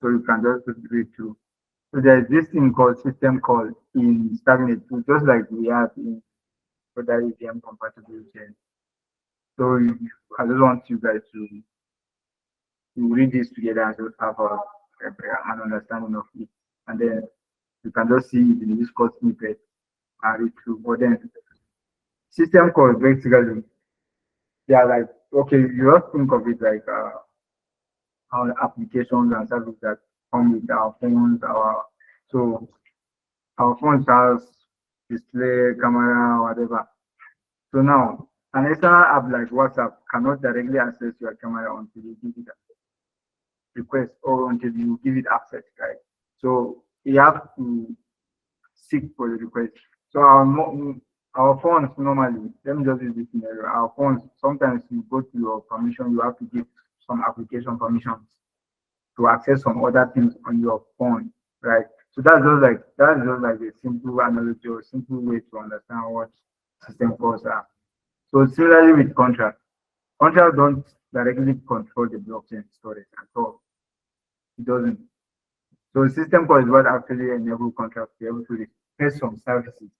So you can just read through. So there's this thing called system call in Starknet, just like we have in other EVM compatible chains. So I just want you guys to read this together and just have an understanding of it. And then you can just see it in this code snippet and read through. But then system call basically, they are like, okay, you just think of it like our applications and services that come with our phones, so our phones has display, camera, whatever. So now an external app like WhatsApp cannot directly access your camera until you give it a request or until you give it access, right? So you have to seek for the request. So our phones normally, let me just use this scenario. Our phones, sometimes you go to your permission, you have to give some application permissions to access some other things on your phone, right? So that's just like a simple analogy or simple way to understand what system calls are. So similarly with contracts don't directly control the blockchain storage at all. It doesn't. So system call is what actually enable contracts to be able to request some services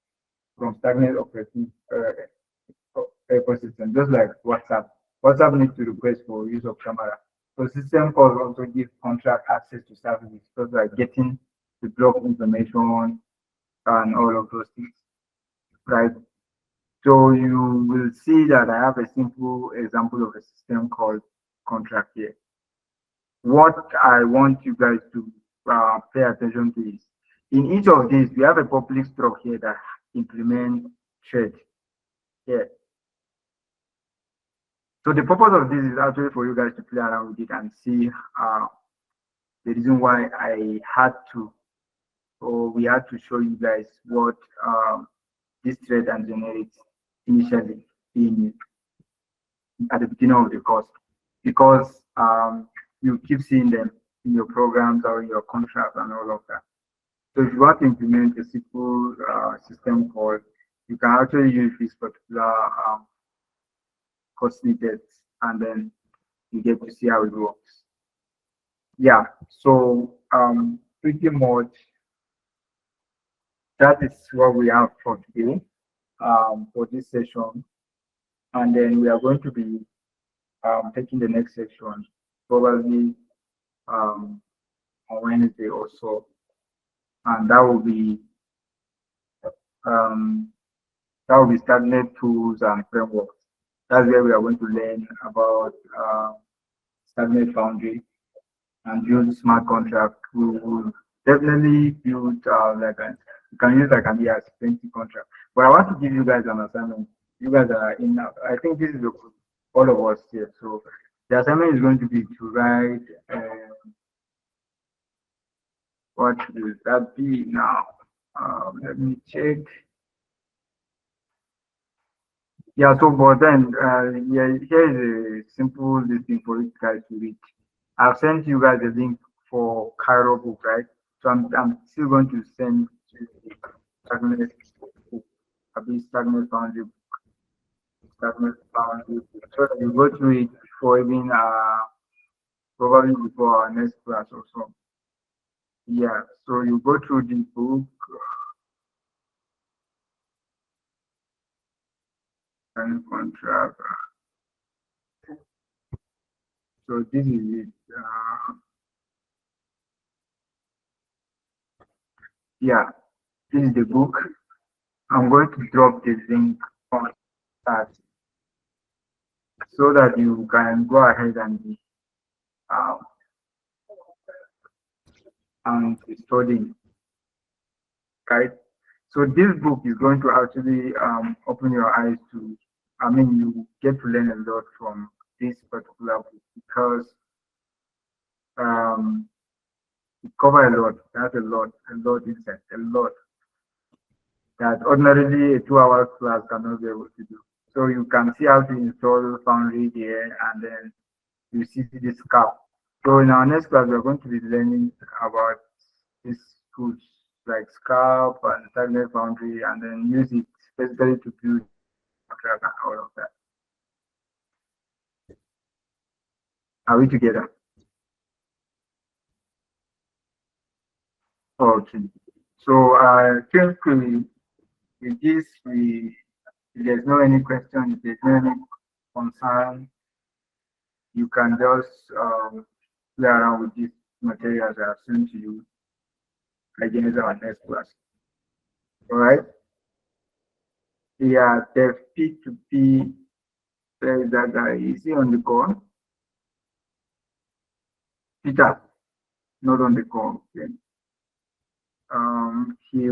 from stagnant operating ecosystem, just like WhatsApp. WhatsApp needs to request for use of camera. So system calls also give contract access to services, just like getting the block information and all of those things, right? So you will see that I have a simple example of a system called contract here. What I want you guys to pay attention to is in each of these, we have a public struct here that implement thread here. So the purpose of this is actually for you guys to play around with it and see the reason why I had to, or we had to show you guys what this thread and generate initially in at the beginning of the course, because you keep seeing them in your programs or in your contracts and all of that. So if you want to implement a simple system call, you can actually use this particular code snippets, and then you get to see how it works. Yeah, so pretty much that is what we have for today for this session. And then we are going to be taking the next section probably on Wednesday or so. And that will be Starknet tools and frameworks. That's where we are going to learn about Starknet Foundry and build smart contract. We will definitely build you can use like an ERC20 contract. But I want to give you guys an assignment. You guys are in now. I think this is all of us here. So the assignment is going to be to write what will that be now? Let me check. Yeah, so but then yeah, here is a simple listing for you guys to read. I've sent you guys a link for Cairo book, right? So I'm still going to send you the Starknet book, Starknet Foundry, Starknet Foundry, so that you go through it before even probably before our next class or so. Yeah, so you go through the book and contract. So this is it. Yeah, this is the book. I'm going to drop the link on that so that you can go ahead uh, and study, right? So this book is going to actually open your eyes to, I mean, you get to learn a lot from this particular book because it covers a lot. That's a lot inside, a lot that ordinarily a 2 hour class cannot be able to do. So you can see how to install Foundry there, and then you see this cap. So in our next class, we're going to be learning about these tools like Scarp and Starknet Foundry, and then use it basically to build contract and all of that. Are we together? Okay. So I think with this, if there's no any question, if there's no any concern, you can just play around with these materials I have sent to you against our next class. All right. Yeah, the P2P, there is that guy. Is he on the call? Peter, not on the call. Okay. He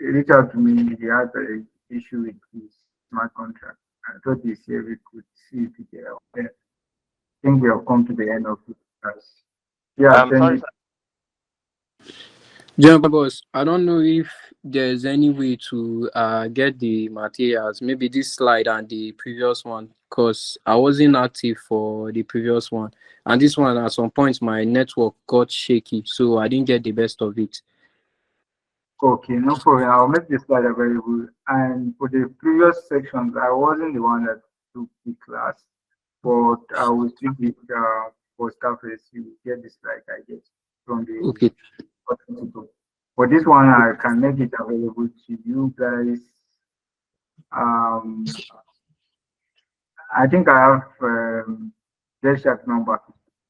reached out to me. He had an issue with his smart contract. I thought he said we could see if he can help. I think we have come to the end of the class. Yeah, Sorry, sir. General boss, I don't know if there's any way to get the materials, maybe this slide and the previous one, because I wasn't active for the previous one. And this one, at some point, my network got shaky, so I didn't get the best of it. Okay, no problem. I'll make the slide available. And for the previous sections, I wasn't the one that took the class, but I will speak with for Scarface. You will get the slide, I guess, from the Okay. for this one, I can make it available to you guys. I think I have their chat number.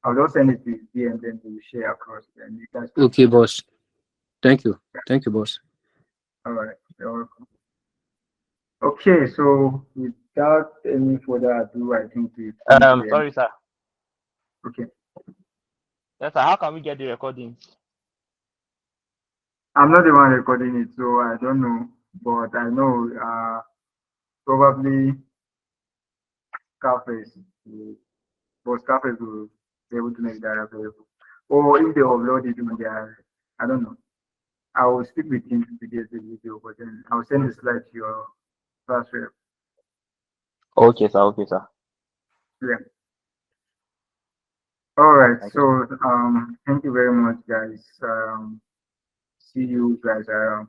I'll just send it to you and then we'll share across. And you guys can Okay, boss. Thank you. Thank you, boss. all right. You're welcome. Okay, so without any further ado, I think we sorry, sir. Okay. Yes, sir. How can we get the recordings? I'm not the one recording it, so I don't know, but I know probably Scarface, but Scarface will be able to make that available. Or if they upload it on their, I don't know. I will speak with him to get the video, but then I'll send the slide to your class rep. Okay, sir. Okay, sir. Yeah. All right. Thank you. So thank you very much, guys. See you guys around.